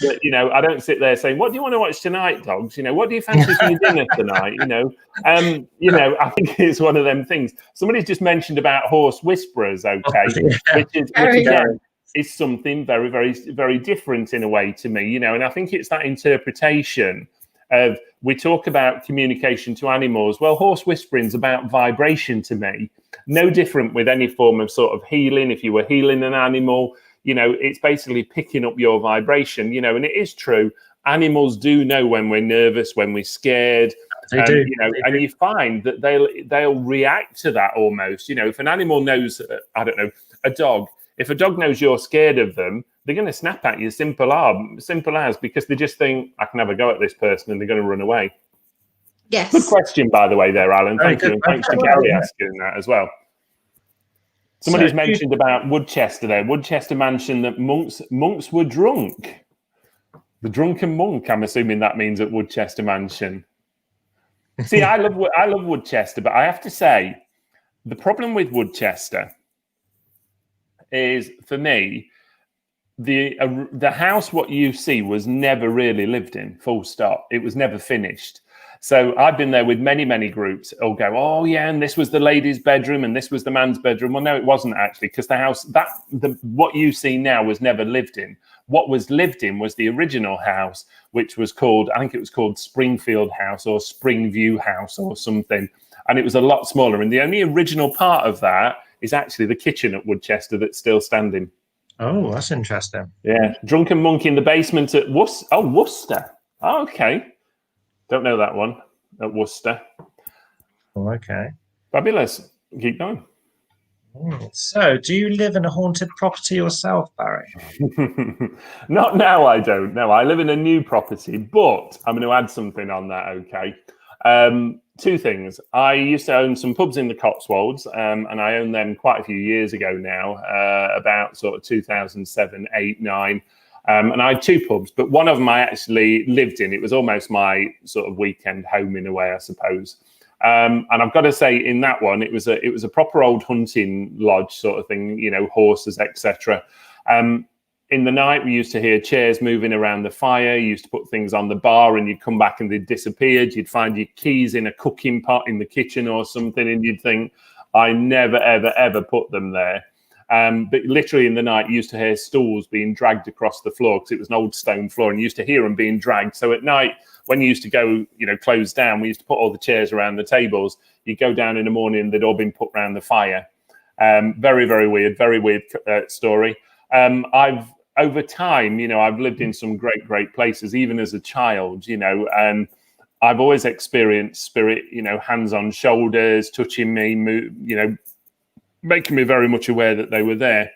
but, you know, I don't sit there saying, what do you want to watch tonight, dogs? You know, what do you fancy for your dinner tonight? You know, I think it's one of them things. Somebody's just mentioned about horse whisperers, okay, which again, is something very, very, very different in a way to me, you know, and I think it's that interpretation of, we talk about communication to animals. Well, horse whispering's about vibration to me, no different with any form of sort of healing. If you were healing an animal, you know, it's basically picking up your vibration, you know, and it is true. Animals do know when we're nervous, when we're scared, They do. You know, and you find that they'll react to that almost, you know, if an animal knows, I don't know, a dog, if a dog knows you're scared of them, they're going to snap at you, simple as, because they just think, I can have a go at this person, and they're going to run away. Yes. Good question, by the way, there, Alan. Thank you. And thanks to Gary asking that as well. Somebody's mentioned about Woodchester there. Woodchester Mansion, that monks were drunk. The drunken monk, I'm assuming that means at Woodchester Mansion. See, I love Woodchester, but I have to say, the problem with Woodchester is, for me, the house, what you see, was never really lived in, full stop. It was never finished. So I've been there with many, many groups. I'll go, oh yeah, and this was the lady's bedroom and this was the man's bedroom. Well, no, it wasn't actually, because the house, what you see now was never lived in. What was lived in was the original house, which was called, I think it was called Springfield House or Springview House or something. And it was a lot smaller. And the only original part of that is actually the kitchen at Woodchester that's still standing. Oh, that's interesting. Yeah. Drunken monk in the basement at Worcester. Oh, Worcester. Oh, okay. Don't know that one at Worcester. Oh, okay. Fabulous. Keep going. Oh, So, do you live in a haunted property yourself, Barry? Not now, I don't. No, I live in a new property, but I'm going to add something on that, okay? Two things. I used to own some pubs in the Cotswolds, and I owned them quite a few years ago now, about sort of 2007, 8, 9. And I had two pubs, but one of them I actually lived in. It was almost my sort of weekend home in a way, I suppose. And I've got to say, in that one, it was a proper old hunting lodge sort of thing, you know, horses, etc. In the night, we used to hear chairs moving around the fire. You used to put things on the bar, and you'd come back and they'd disappeared. You'd find your keys in a cooking pot in the kitchen or something, and you'd think, I never, ever, ever put them there. But literally in the night, you used to hear stools being dragged across the floor because it was an old stone floor, and you used to hear them being dragged. So at night, when you used to go, you know, close down, we used to put all the chairs around the tables. You go down in the morning, they'd all been put around the fire. Very, very weird story. I've over time, you know, I've lived in some great places, even as a child, you know, and I've always experienced spirit, you know, hands on shoulders, touching me, you know, making me very much aware that they were there.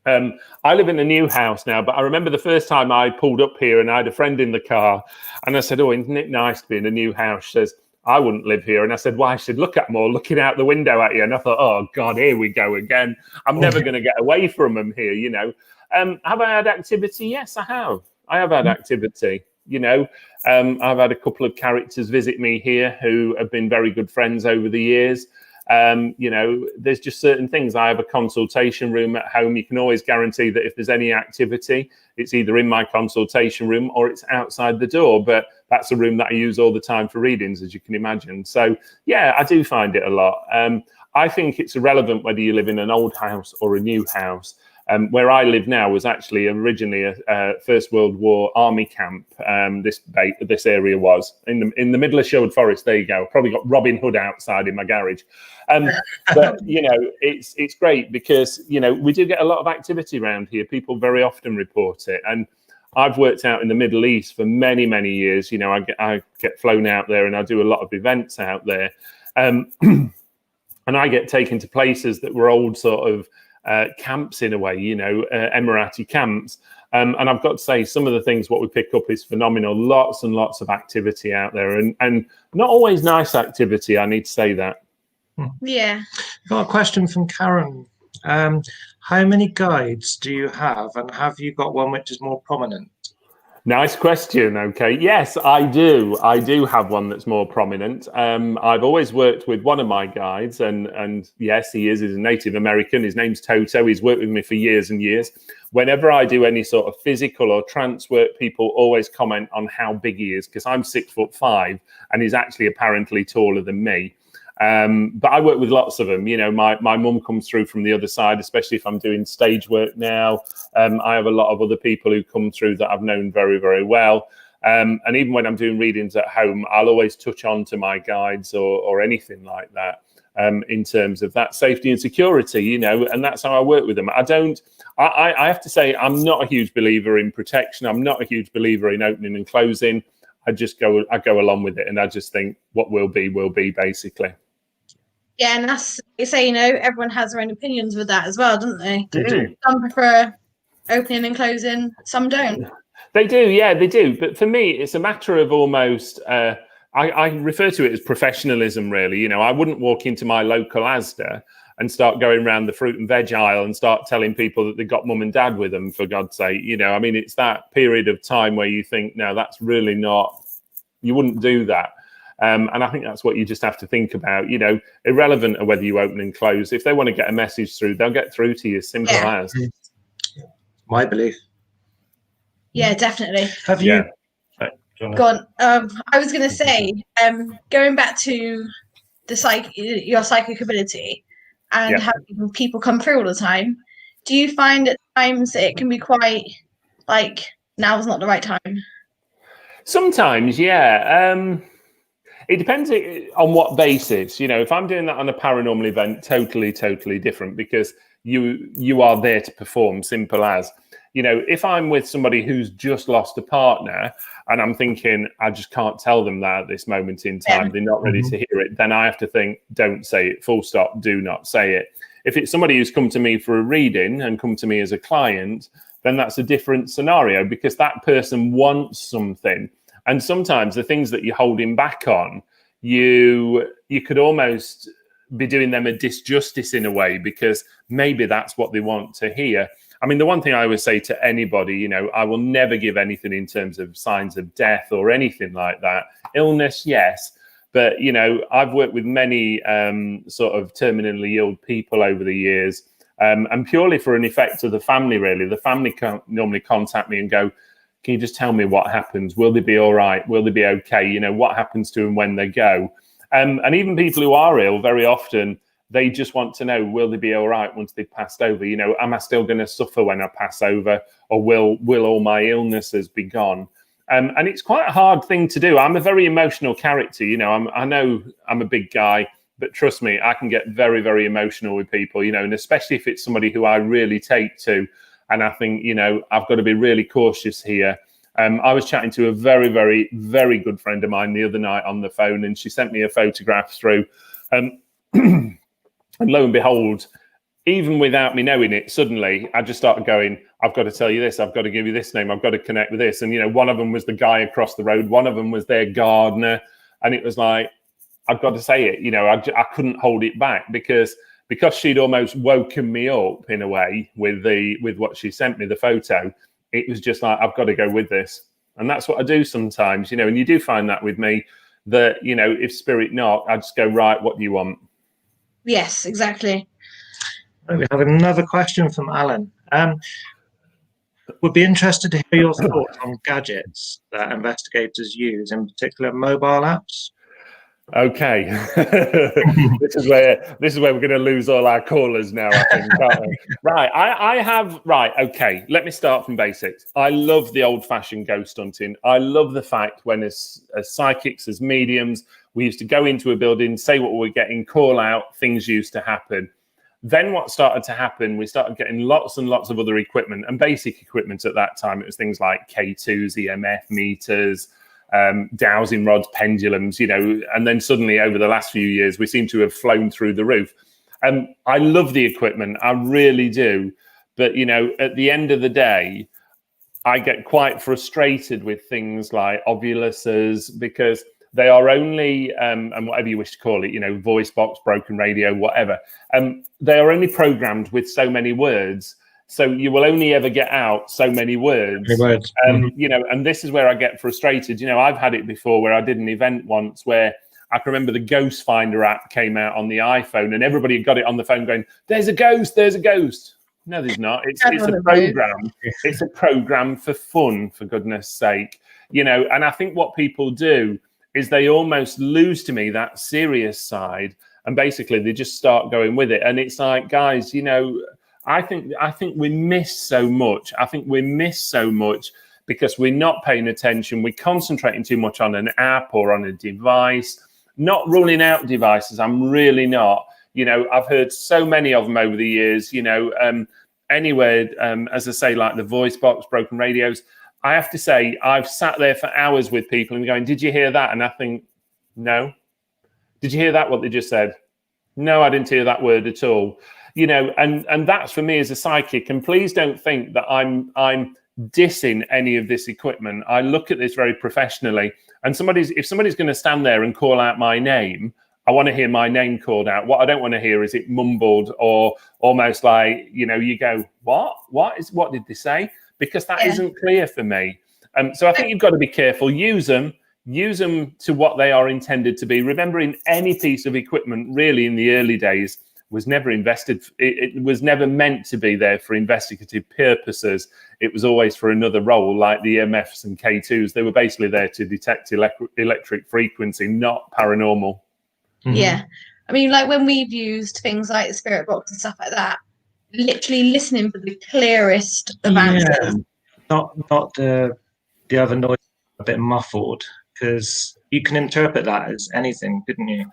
I live in a new house now, but I remember the first time I pulled up here and I had a friend in the car and I said, oh, isn't it nice to be in a new house? She says, I wouldn't live here. And I said, why? She said, look at them all looking out the window at you. And I thought, oh, God, here we go again. I'm never going to get away from them here, you know. Have I had activity? Yes, I have. I have had activity, you know. I've had a couple of characters visit me here who have been very good friends over the years. You know, there's just certain things. I have a consultation room at home. You can always guarantee that if there's any activity, it's either in my consultation room or it's outside the door. But that's a room that I use all the time for readings, as you can imagine. So, yeah, I do find it a lot. I think it's irrelevant whether you live in an old house or a new house. Where I live now was actually originally a First World War army camp. This area was in the middle of Sherwood Forest. There you go. Probably got Robin Hood outside in my garage. But you know, it's great because you know we do get a lot of activity around here. People very often report it, and I've worked out in the Middle East for many years. You know, I get flown out there and I do a lot of events out there, and I get taken to places that were old sort of camps in a way, you know, Emirati camps. And I've got to say, some of the things what we pick up is phenomenal. Lots and lots of activity out there, and not always nice activity. I need to say that. Yeah. Got a question from Karen. How many guides do you have, and have you got one which is more prominent? Nice question. Okay. Yes, I do. I do have one that's more prominent. I've always worked with one of my guides, and yes, he's a Native American. His name's Toto. He's worked with me for years and years. Whenever I do any sort of physical or trance work, people always comment on how big he is because I'm 6'5" and he's actually apparently taller than me. But I work with lots of them. You know, my mum comes through from the other side, especially if I'm doing stage work now. I have a lot of other people who come through that I've known very well. And even when I'm doing readings at home, I'll always touch on to my guides or anything like that in terms of that safety and security, you know, and that's how I work with them. I have to say, I'm not a huge believer in protection. I'm not a huge believer in opening and closing. I go along with it, and I just think what will be, basically. Yeah, and that's, you say, you know, everyone has their own opinions with that as well, don't they? They do. Some prefer opening and closing, some don't. They do, yeah, they do. But for me, it's a matter of almost, I refer to it as professionalism, really. You know, I wouldn't walk into my local Asda and start going around the fruit and veg aisle and start telling people that they got mum and dad with them, for God's sake. You know, I mean, it's that period of time where you think, no, that's really not, you wouldn't do that. And I think that's what you just have to think about, you know, irrelevant of whether you open and close. If they want to get a message through, they'll get through to you, simple as. My belief. Yeah, definitely. Have you? Yeah. Go on. I was going to say, going back to your psychic ability and having people come through all the time, do you find at times it can be quite like, now's not the right time? Sometimes, yeah. It depends on what basis. You know, if I'm doing that on a paranormal event, totally different, because you are there to perform, simple as. You know, if I'm with somebody who's just lost a partner and I'm thinking, I just can't tell them that at this moment in time, they're not ready to hear it, then I have to think, don't say it, full stop, do not say it. If it's somebody who's come to me for a reading and come to me as a client, then that's a different scenario, because that person wants something. And sometimes the things that you're holding back on, you could almost be doing them a disjustice in a way, because maybe that's what they want to hear. I mean, the one thing I always say to anybody, you know, I will never give anything in terms of signs of death or anything like that. Illness, yes. But, you know, I've worked with many sort of terminally ill people over the years, and purely for an effect of the family, really. The family can normally contact me and go, can you just tell me what happens? Will they be all right? Will they be okay? You know, what happens to them when they go? And even people who are ill, very often, they just want to know, will they be all right once they've passed over? You know, am I still going to suffer when I pass over, or will all my illnesses be gone? And it's quite a hard thing to do. I'm a very emotional character. You know, I know I'm a big guy, but trust me, I can get very, very emotional with people, you know, and especially if it's somebody who I really take to. And I think, you know, I've got to be really cautious here. I was chatting to a very, very, very good friend of mine the other night on the phone, and she sent me a photograph through. And lo and behold, even without me knowing it, suddenly I just started going, I've got to tell you this, I've got to give you this name, I've got to connect with this. And, you know, one of them was the guy across the road, one of them was their gardener. And it was like, I've got to say it, you know, I couldn't hold it back, because she'd almost woken me up in a way with what she sent me, the photo. It was just like, I've got to go with this. And that's what I do sometimes, you know, and you do find that with me, that, you know, if spirit knock, I just go, right, what do you want? Yes, exactly. We have another question from Alan. Would be interested to hear your thoughts on gadgets that investigators use, in particular mobile apps. Okay, this is where we're going to lose all our callers now, I think, aren't we? Right, okay, let me start from basics. I love the old-fashioned ghost hunting. I love the fact when as psychics, as mediums, we used to go into a building, say what we're getting, call out, things used to happen. Then what started to happen, we started getting lots and lots of other equipment, and basic equipment at that time. It was things like K2s, EMF meters, dowsing rods, pendulums, you know, and then suddenly over the last few years, we seem to have flown through the roof. I love the equipment, I really do. But, you know, at the end of the day, I get quite frustrated with things like ovuluses, because they are only, and whatever you wish to call it, you know, voice box, broken radio, whatever. They are only programmed with so many words. So you will only ever get out so many words. You know, and this is where I get frustrated. You know, I've had it before where I did an event once where I can remember the Ghost Finder app came out on the iPhone, and everybody had got it on the phone going, there's a ghost, there's a ghost. No, there's not. It's a program. It's a program for fun, for goodness sake. You know, and I think what people do is they almost lose to me that serious side, and basically they just start going with it. And it's like, guys, you know, I think we miss so much. I think we miss so much because we're not paying attention. We're concentrating too much on an app or on a device, not ruling out devices. I'm really not. You know, I've heard so many of them over the years, you know, anywhere, as I say, like the voice box, broken radios. I have to say, I've sat there for hours with people and going, did you hear that? And I think, no. Did you hear that, what they just said? No, I didn't hear that word at all. You know, and that's for me as a psychic. And please don't think that I'm dissing any of this equipment. I look at this very professionally. And if somebody's going to stand there and call out my name, I want to hear my name called out. What I don't want to hear is it mumbled, or almost like, you know, you go, what did they say? Because that isn't clear for me. So I think you've got to be careful. Use them to what they are intended to be. Remembering any piece of equipment really in the early days was never invested. It was never meant to be there for investigative purposes. It was always for another role, like the EMFs and K2s. They were basically there to detect electric frequency, not paranormal. Mm-hmm. Yeah. I mean, like when we've used things like the spirit box and stuff like that, literally listening for the clearest of answers. Not the other noise, a bit muffled, because you can interpret that as anything, couldn't you?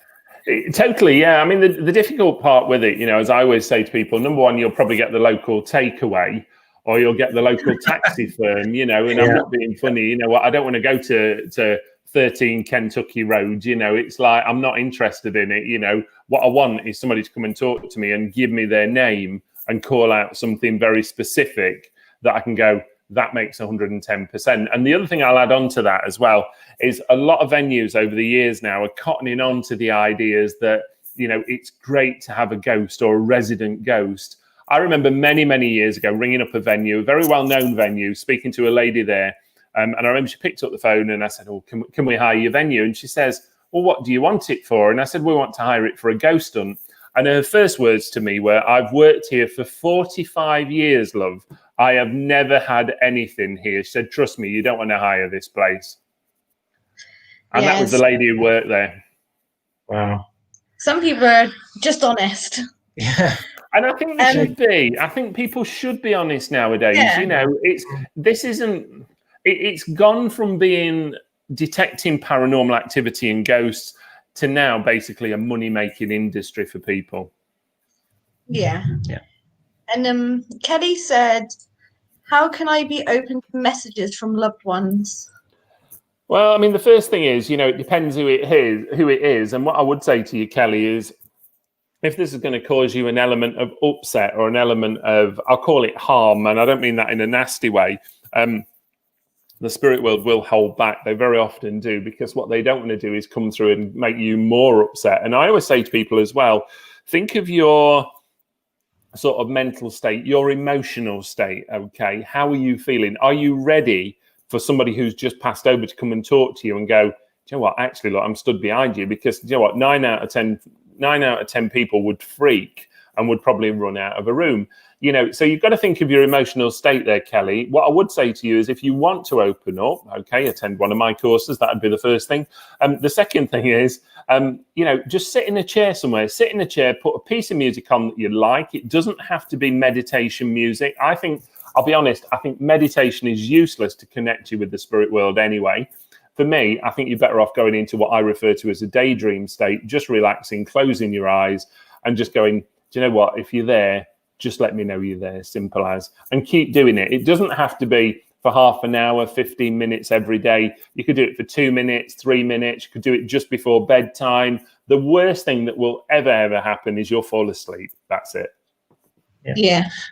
Totally, yeah. I mean, the difficult part with it, you know, as I always say to people, number one, you'll probably get the local takeaway, or you'll get the local taxi firm, you know, and I'm not being funny, you know what, I don't want to go to 13 Kentucky Road. You know, it's like, I'm not interested in it. You know, what I want is somebody to come and talk to me and give me their name and call out something very specific that I can go, that makes 110%. And the other thing I'll add on to that as well is a lot of venues over the years now are cottoning on to the ideas that, you know, it's great to have a ghost or a resident ghost. I remember many, many years ago ringing up a venue, a very well-known venue, speaking to a lady there. And I remember she picked up the phone and I said, oh, can we hire your venue? And she says, well, what do you want it for? And I said, we want to hire it for a ghost hunt. And her first words to me were, I've worked here for 45 years, love. I have never had anything here. She said, trust me, you don't want to hire this place. And that was the lady who worked there. Wow. Some people are just honest. Yeah. And I think they should be. I think people should be honest nowadays. Yeah. You know, it's gone from being detecting paranormal activity and ghosts to now basically a money-making industry for people. Yeah. Yeah. And Kelly said, how can I be open to messages from loved ones? Well, I mean, the first thing is, you know, it depends who it is. And what I would say to you, Kelly, is if this is going to cause you an element of upset or an element of, I'll call it harm, and I don't mean that in a nasty way, the spirit world will hold back. They very often do, because what they don't want to do is come through and make you more upset. And I always say to people as well, think of your sort of mental state, your emotional state, okay? How are you feeling? Are you ready for somebody who's just passed over to come and talk to you and go, do you know what, actually, look, I'm stood behind you? Because, you know what, 9 out of 10 people would freak and would probably run out of a room. You know, so you've got to think of your emotional state there, Kelly. What I would say to you is if you want to open up, okay, attend one of my courses. That would be the first thing. The second thing is, you know, just sit in a chair somewhere. Sit in a chair, put a piece of music on that you like. It doesn't have to be meditation music. I think, I'll be honest, I think meditation is useless to connect you with the spirit world anyway. For me, I think you're better off going into what I refer to as a daydream state, just relaxing, closing your eyes and just going, do you know what, if you're there, just let me know you're there, simple as, and keep doing it. It doesn't have to be for half an hour, 15 minutes every day. You could do it for 2 minutes, 3 minutes. You could do it just before bedtime. The worst thing that will ever happen is you'll fall asleep. That's it.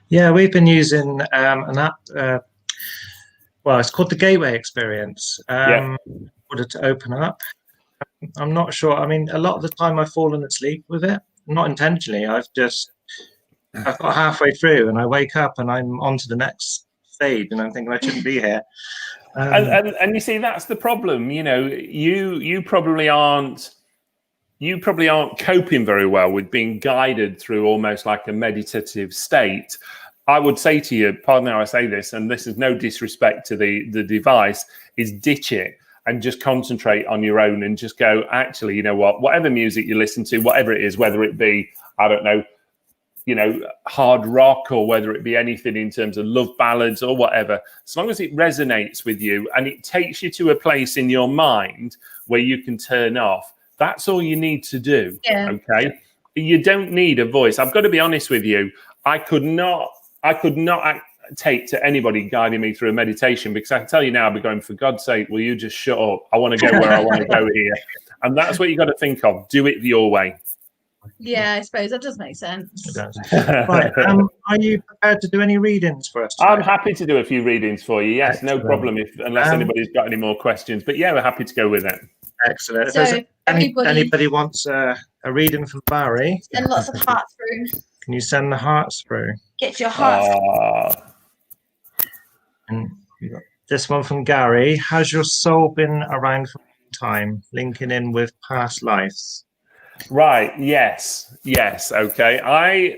Yeah, we've been using an app. Well, it's called the Gateway Experience. In order to open up. I'm not sure. I mean, a lot of the time I've fallen asleep with it, not intentionally. I've got halfway through and I wake up and I'm on to the next stage and I'm thinking I shouldn't be here. And you see, that's the problem. You know, you probably aren't coping very well with being guided through almost like a meditative state. I would say to you, pardon how I say this, and this is no disrespect to the device, is ditch it and just concentrate on your own and just go, actually, you know what, whatever music you listen to, whatever it is, whether it be, I don't know, you know, hard rock or whether it be anything in terms of love ballads or whatever, as long as it resonates with you and it takes you to a place in your mind where you can turn off, that's all you need to do. Yeah. Okay. You don't need a voice. I've got to be honest with you. I could not take to anybody guiding me through a meditation, because I can tell you now, I'll be going, for God's sake, will you just shut up? I want to go where I want to go here. And that's what you got to think of. Do it your way. Yeah, I suppose that does make sense. It does. Right. Are you prepared to do any readings for us today? I'm happy to do a few readings for you. Yes, excellent. No problem, unless anybody's got any more questions. But yeah, we're happy to go with it. Excellent. So if anybody wants a reading from Barrie, send lots of hearts through. Can you send the hearts through? Get your hearts. And you got this one from Gary. Has your soul been around for time, linking in with past lives? Right. Yes. Okay.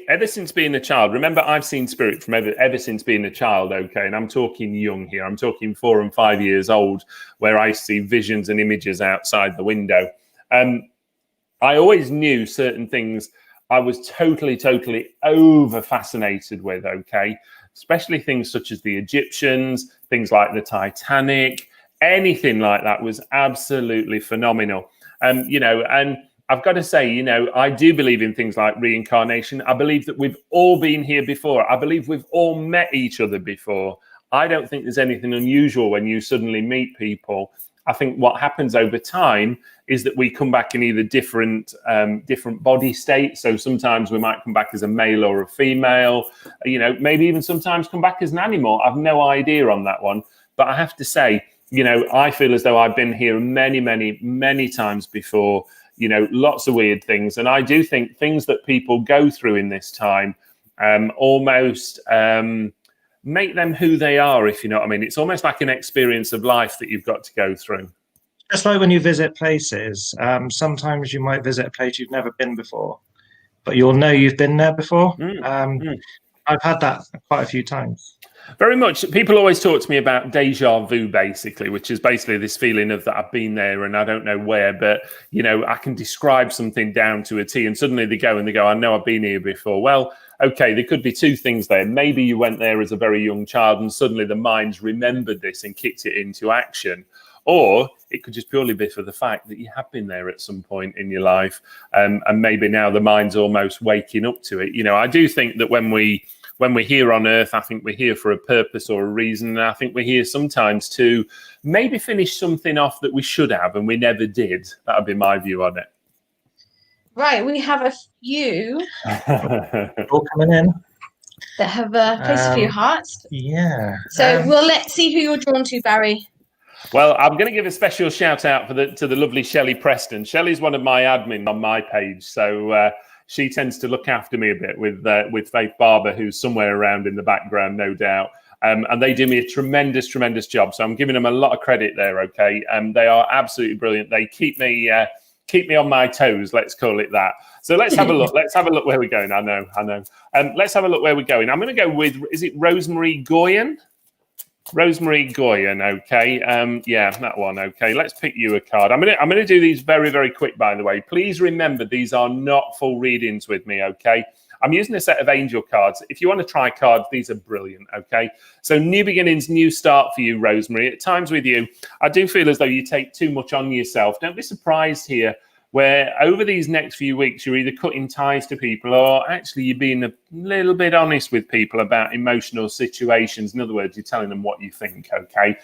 Ever since being a child, remember, I've seen spirit from ever since being a child. Okay. And I'm talking young here. I'm talking 4 and 5 years old, where I see visions and images outside the window. I always knew certain things I was totally over fascinated with. Okay. Especially things such as the Egyptians, things like the Titanic, anything like that was absolutely phenomenal. You know, and I've got to say, you know, I do believe in things like reincarnation. I believe that we've all been here before. I believe we've all met each other before. I don't think there's anything unusual when you suddenly meet people. I think what happens over time is that we come back in either different body states. So sometimes we might come back as a male or a female, you know, maybe even sometimes come back as an animal. I've no idea on that one. But I have to say, you know, I feel as though I've been here many, many, many times before, you know, lots of weird things. And I do think things that people go through in this time almost make them who they are, if you know what I mean. It's almost like an experience of life that you've got to go through. Just like when you visit places, sometimes you might visit a place you've never been before, but you'll know you've been there before. I've had that quite a few times. Very much. People always talk to me about deja vu, basically, which is basically this feeling of that I've been there and I don't know where, but, you know, I can describe something down to a T, and suddenly they go, I know I've been here before. Well, okay, there could be two things there. Maybe you went there as a very young child and suddenly the mind's remembered this and kicked it into action. Or it could just purely be for the fact that you have been there at some point in your life, and maybe now the mind's almost waking up to it. You know, I do think that when we're here on Earth, I think we're here for a purpose or a reason. And I think we're here sometimes to maybe finish something off that we should have and we never did. That would be my view on it. Right, we have a few All coming in that have placed a few hearts. Yeah. So let's see who you're drawn to, Barry. Well, I'm going to give a special shout out to the lovely Shelley Preston. Shelley's one of my admin on my page, so she tends to look after me a bit with Faith Barber, who's somewhere around in the background, no doubt. And they do me a tremendous job. So I'm giving them a lot of credit there. Okay, they are absolutely brilliant. They keep me on my toes. Let's call it that. So let's have a look. Let's have a look where we're going. I know. Let's have a look where we're going. I'm going to go with, is it Rosemary Goyen? Rosemary Goyen, okay. Yeah, that one, okay. Let's pick you a card. I'm gonna do these very, very quick, by the way. Please remember, these are not full readings with me, okay. I'm using a set of angel cards. If you want to try cards, these are brilliant, okay. So new beginnings, new start for you, Rosemary. At times with you, I do feel as though you take too much on yourself. Don't be surprised here, where over these next few weeks, you're either cutting ties to people or actually you're being a little bit honest with people about emotional situations. In other words, you're telling them what you think, okay?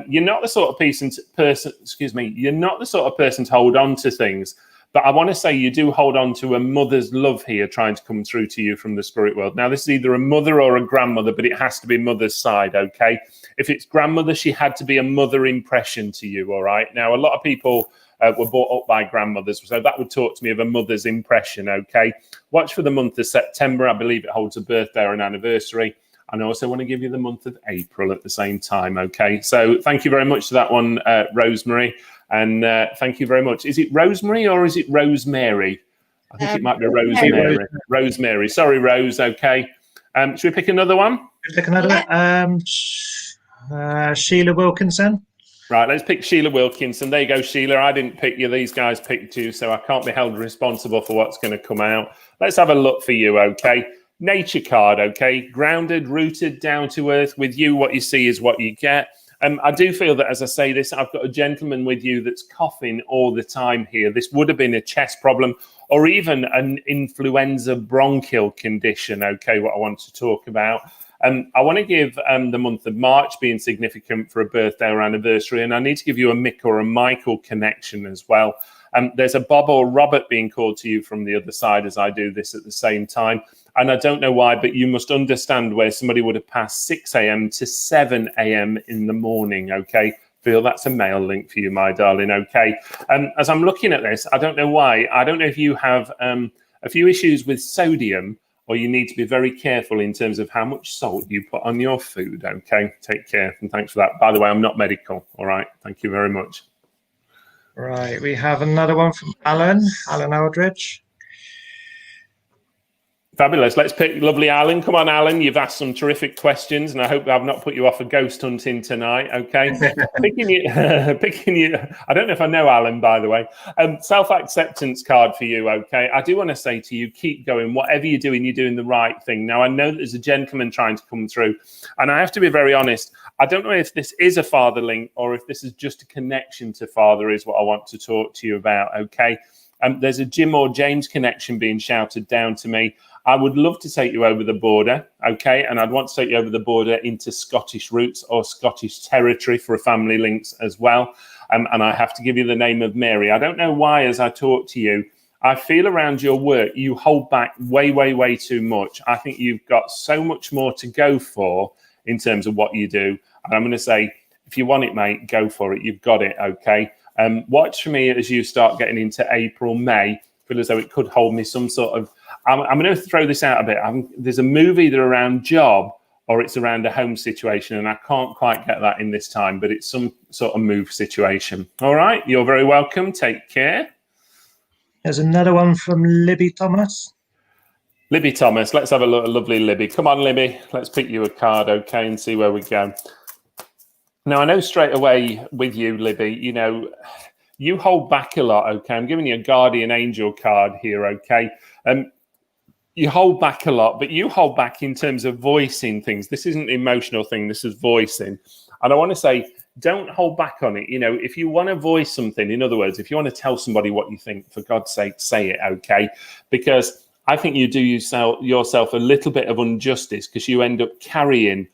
You're not the sort of you're not the sort of person to hold on to things, but I want to say you do hold on to a mother's love here trying to come through to you from the spirit world. Now, this is either a mother or a grandmother, but it has to be mother's side, okay? If it's grandmother, she had to be a mother impression to you, all right? Now, a lot of people were brought up by grandmothers, so that would talk to me of a mother's impression, okay? Watch for the month of September. I believe it holds a birthday or an anniversary. And I also want to give you the month of April at the same time, okay? So thank you very much to that one, Rosemary. And thank you very much. Is it Rosemary or is it Rosemary? I think it might be Rosemary. Rosemary. Sorry, Rose, okay. Should we pick another one? Pick another one. Sheila Wilkinson. Right, let's pick Sheila Wilkinson. There you go, Sheila. I didn't pick you. These guys picked you, so I can't be held responsible for what's going to come out. Let's have a look for you, okay? Nature card, okay? Grounded, rooted, down to earth. With you, what you see is what you get. I do feel that as I say this, I've got a gentleman with you that's coughing all the time here. This would have been a chest problem or even an influenza bronchial condition, okay, what I want to talk about. I want to give the month of March being significant for a birthday or anniversary, and I need to give you a Mick or a Michael connection as well. There's a Bob or Robert being called to you from the other side as I do this at the same time. And I don't know why, but you must understand where somebody would have passed 6 a.m. to 7 a.m. in the morning, okay? Feel that's a male link for you, my darling, okay? As I'm looking at this, I don't know why. I don't know if you have a few issues with sodium, or you need to be very careful in terms of how much salt you put on your food, okay? Take care, and thanks for that. By the way, I'm not medical, all right? Thank you very much. Right, we have another one from Alan Aldridge. Fabulous. Let's pick lovely Alan. Come on, Alan. You've asked some terrific questions, and I hope I've not put you off a ghost hunting tonight. Okay, picking you. I don't know if I know Alan, by the way. Self-acceptance card for you. Okay, I do want to say to you, keep going. Whatever you're doing the right thing. Now, I know that there's a gentleman trying to come through, and I have to be very honest. I don't know if this is a father link or if this is just a connection to father. Is what I want to talk to you about. Okay. There's a Jim or James connection being shouted down to me. I would love to take you over the border, okay? And I'd want to take you over the border into Scottish roots or Scottish territory for a family links as well. And I have to give you the name of Mary. I don't know why, as I talk to you, I feel around your work, you hold back way, way, way too much. I think you've got so much more to go for in terms of what you do. And I'm going to say, if you want it, mate, go for it. You've got it, okay? Watch for me as you start getting into April, May. I feel as though it could hold me some sort of... I'm going to throw this out a bit. There's a move either around job or it's around a home situation, and I can't quite get that in this time, but it's some sort of move situation. All right, you're very welcome. Take care. There's another one from Libby Thomas. Libby Thomas, let's have a look at lovely Libby. Come on, Libby, let's pick you a card, okay, and see where we go. Now, I know straight away with you, Libby, you know, you hold back a lot, okay? I'm giving you a guardian angel card here, okay? You hold back a lot, but you hold back in terms of voicing things. This isn't an emotional thing, this is voicing. And I want to say, don't hold back on it. You know, if you want to voice something, in other words, if you want to tell somebody what you think, for God's sake, say it, okay? Because I think you do yourself a little bit of injustice because you end up carrying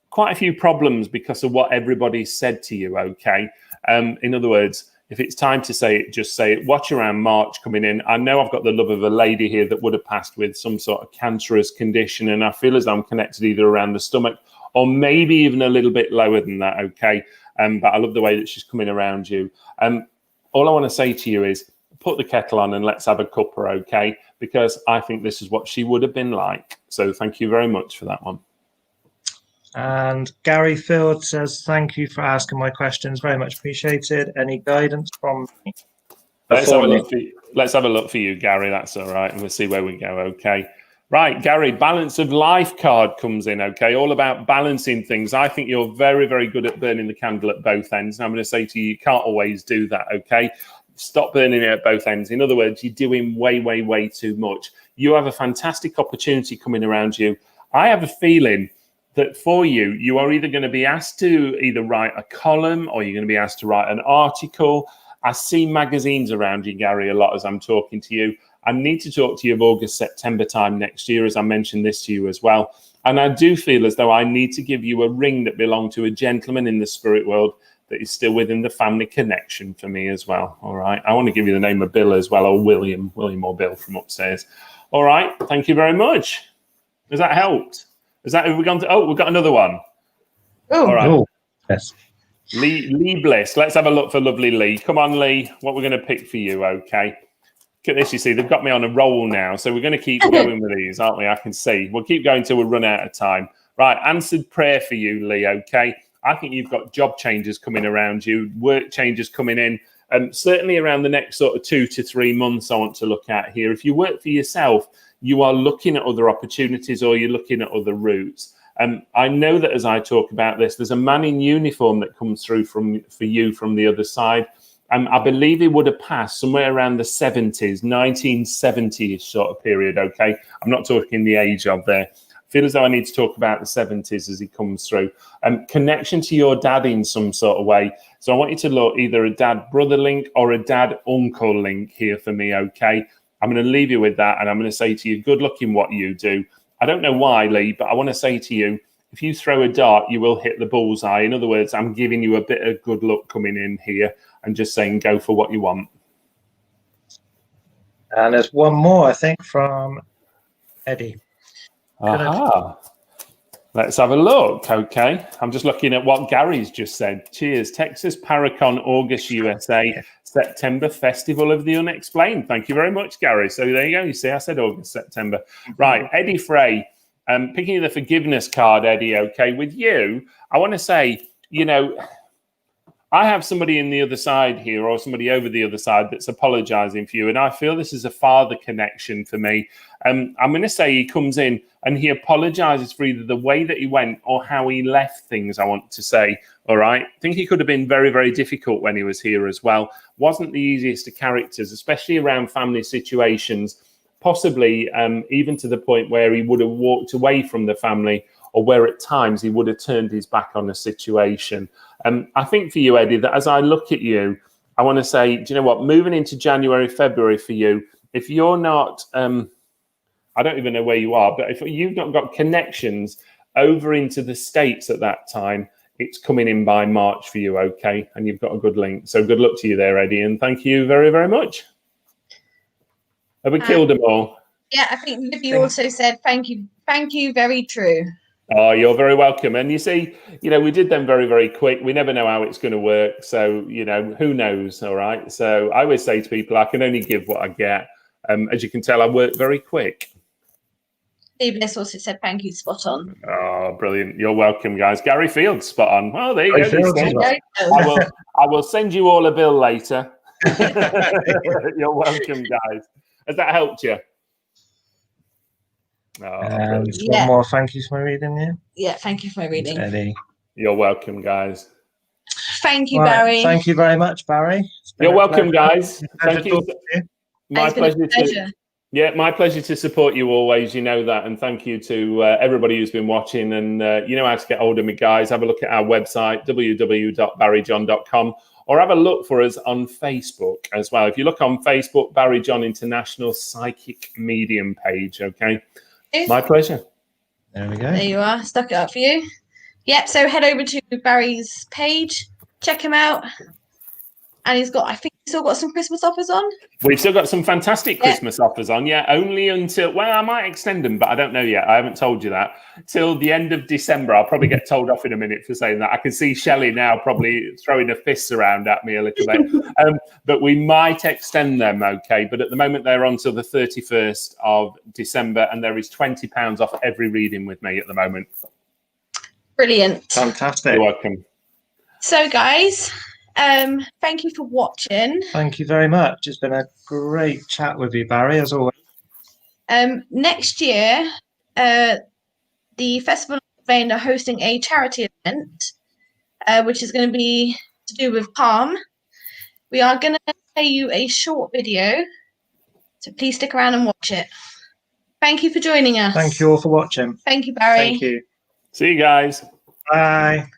quite a few problems because of what everybody said to you, okay? In other words, if it's time to say it, just say it. Watch around March coming in. I know I've got the love of a lady here that would have passed with some sort of cancerous condition, and I feel as though I'm connected either around the stomach or maybe even a little bit lower than that, okay? But I love the way that she's coming around you. All I want to say to you is put the kettle on and let's have a cuppa, okay? Because I think this is what she would have been like. So thank you very much for that one. And Gary Field says, thank you for asking my questions. Very much appreciated. Any guidance from me? Let's have a look for you, Gary. That's all right. And we'll see where we go, okay? Right, Gary, balance of life card comes in, okay? All about balancing things. I think you're very, very good at burning the candle at both ends. And I'm going to say to you, you can't always do that, okay? Stop burning it at both ends. In other words, you're doing way, way, way too much. You have a fantastic opportunity coming around you. I have a feeling that for you, you are either going to be asked to either write a column or you're going to be asked to write an article. I see magazines around you, Gary, a lot as I'm talking to you. I need to talk to you of August, September time next year, as I mentioned this to you as well. And I do feel as though I need to give you a ring that belonged to a gentleman in the spirit world that is still within the family connection for me as well. All right. I want to give you the name of Bill as well, or William or Bill from upstairs. All right. Thank you very much. Has that helped? Have we gone to, we've got another one. Oh, all right. Oh, yes. Lee Bliss. Let's have a look for lovely Lee. Come on, Lee. What we're going to pick for you, okay? Look at this, you see, they've got me on a roll now. So we're going to keep going with these, aren't we? I can see. We'll keep going till we run out of time. Right, answered prayer for you, Lee, okay? I think you've got job changes coming around you, work changes coming in. Certainly around the next sort of 2 to 3 months I want to look at here. If you work for yourself, you are looking at other opportunities or you're looking at other routes. I know that as I talk about this, there's a man in uniform that comes through for you from the other side. I believe he would have passed somewhere around the 70s, 1970s sort of period, okay? I'm not talking the age of there. I feel as though I need to talk about the 70s as he comes through. Connection to your dad in some sort of way. So I want you to look either a dad-brother link or a dad-uncle link here for me, okay? I'm going to leave you with that, and I'm going to say to you, good luck in what you do. I don't know why, Lee, but I want to say to you, if you throw a dart, you will hit the bullseye. In other words, I'm giving you a bit of good luck coming in here and just saying go for what you want. And there's one more, I think, from Eddie. Aha. Let's have a look. Okay. I'm just looking at what Gary's just said. Cheers. Texas Paracon, August, USA, September, Festival of the Unexplained. Thank you very much, Gary. So there you go. You see, I said August, September. Right. Eddie Frey, picking the forgiveness card, Eddie. Okay. With you, I want to say, you know, I have somebody in the other side here or somebody over the other side that's apologizing for you. And I feel this is a father connection for me. I'm going to say he comes in and he apologizes for either the way that he went or how he left things, I want to say. All right. I think he could have been very, very difficult when he was here as well. Wasn't the easiest of characters, especially around family situations, possibly even to the point where he would have walked away from the family or where at times he would have turned his back on the situation. I think for you, Eddie, that as I look at you, I want to say, do you know what, moving into January, February for you, if you're not, I don't even know where you are, but if you've not got connections over into the States at that time, it's coming in by March for you, okay? And you've got a good link. So good luck to you there, Eddie, and thank you very, very much. Have we killed them all? Yeah, I think Libby also said thank you, very true. Oh, you're very welcome. And you see, we did them very, very quick. We never know how it's going to work. So, who knows? All right. So I always say to people, I can only give what I get. As you can tell, I work very quick. Steve Bliss also said thank you, spot on. Oh, brilliant. You're welcome, guys. Gary Fields, spot on. Well, there you go. I will send you all a bill later. You're welcome, guys. Has that helped you? One more thank you for my reading here. Yeah, thank you for my reading. Eddie. You're welcome, guys. Thank you, Barry. Thank you very much, Barry. You're welcome, guys. Thank you. My pleasure. My pleasure to support you always. You know that, and thank you to everybody who's been watching. And you know how to get hold of me, guys. Have a look at our website, www.barryjohn.com, or have a look for us on Facebook as well. If you look on Facebook, Barry John International Psychic Medium page. Okay. My pleasure. There we go. There you are. Stuck it up for you. Yep. So head over to Barry's page, check him out, and I think he's still got some Christmas offers on. We've still got some fantastic Christmas offers on. Yeah, only until, well, I might extend them, but I don't know yet. I haven't told you that. Till the end of December. I'll probably get told off in a minute for saying that. I can see Shelley now probably throwing her fists around at me a little bit. But we might extend them, okay? But at the moment, they're on till the 31st of December, and there is £20 off every reading with me at the moment. Brilliant. Fantastic. You're welcome. So, guys, thank you for watching. Thank you very much. It's been a great chat with you, Barry, as always. Next year, the Festival of Vane are hosting a charity event, which is going to be to do with Palm. We are going to play you a short video, so please stick around and watch it. Thank you for joining us. Thank you all for watching. Thank you, Barry. Thank you. See you guys. Bye.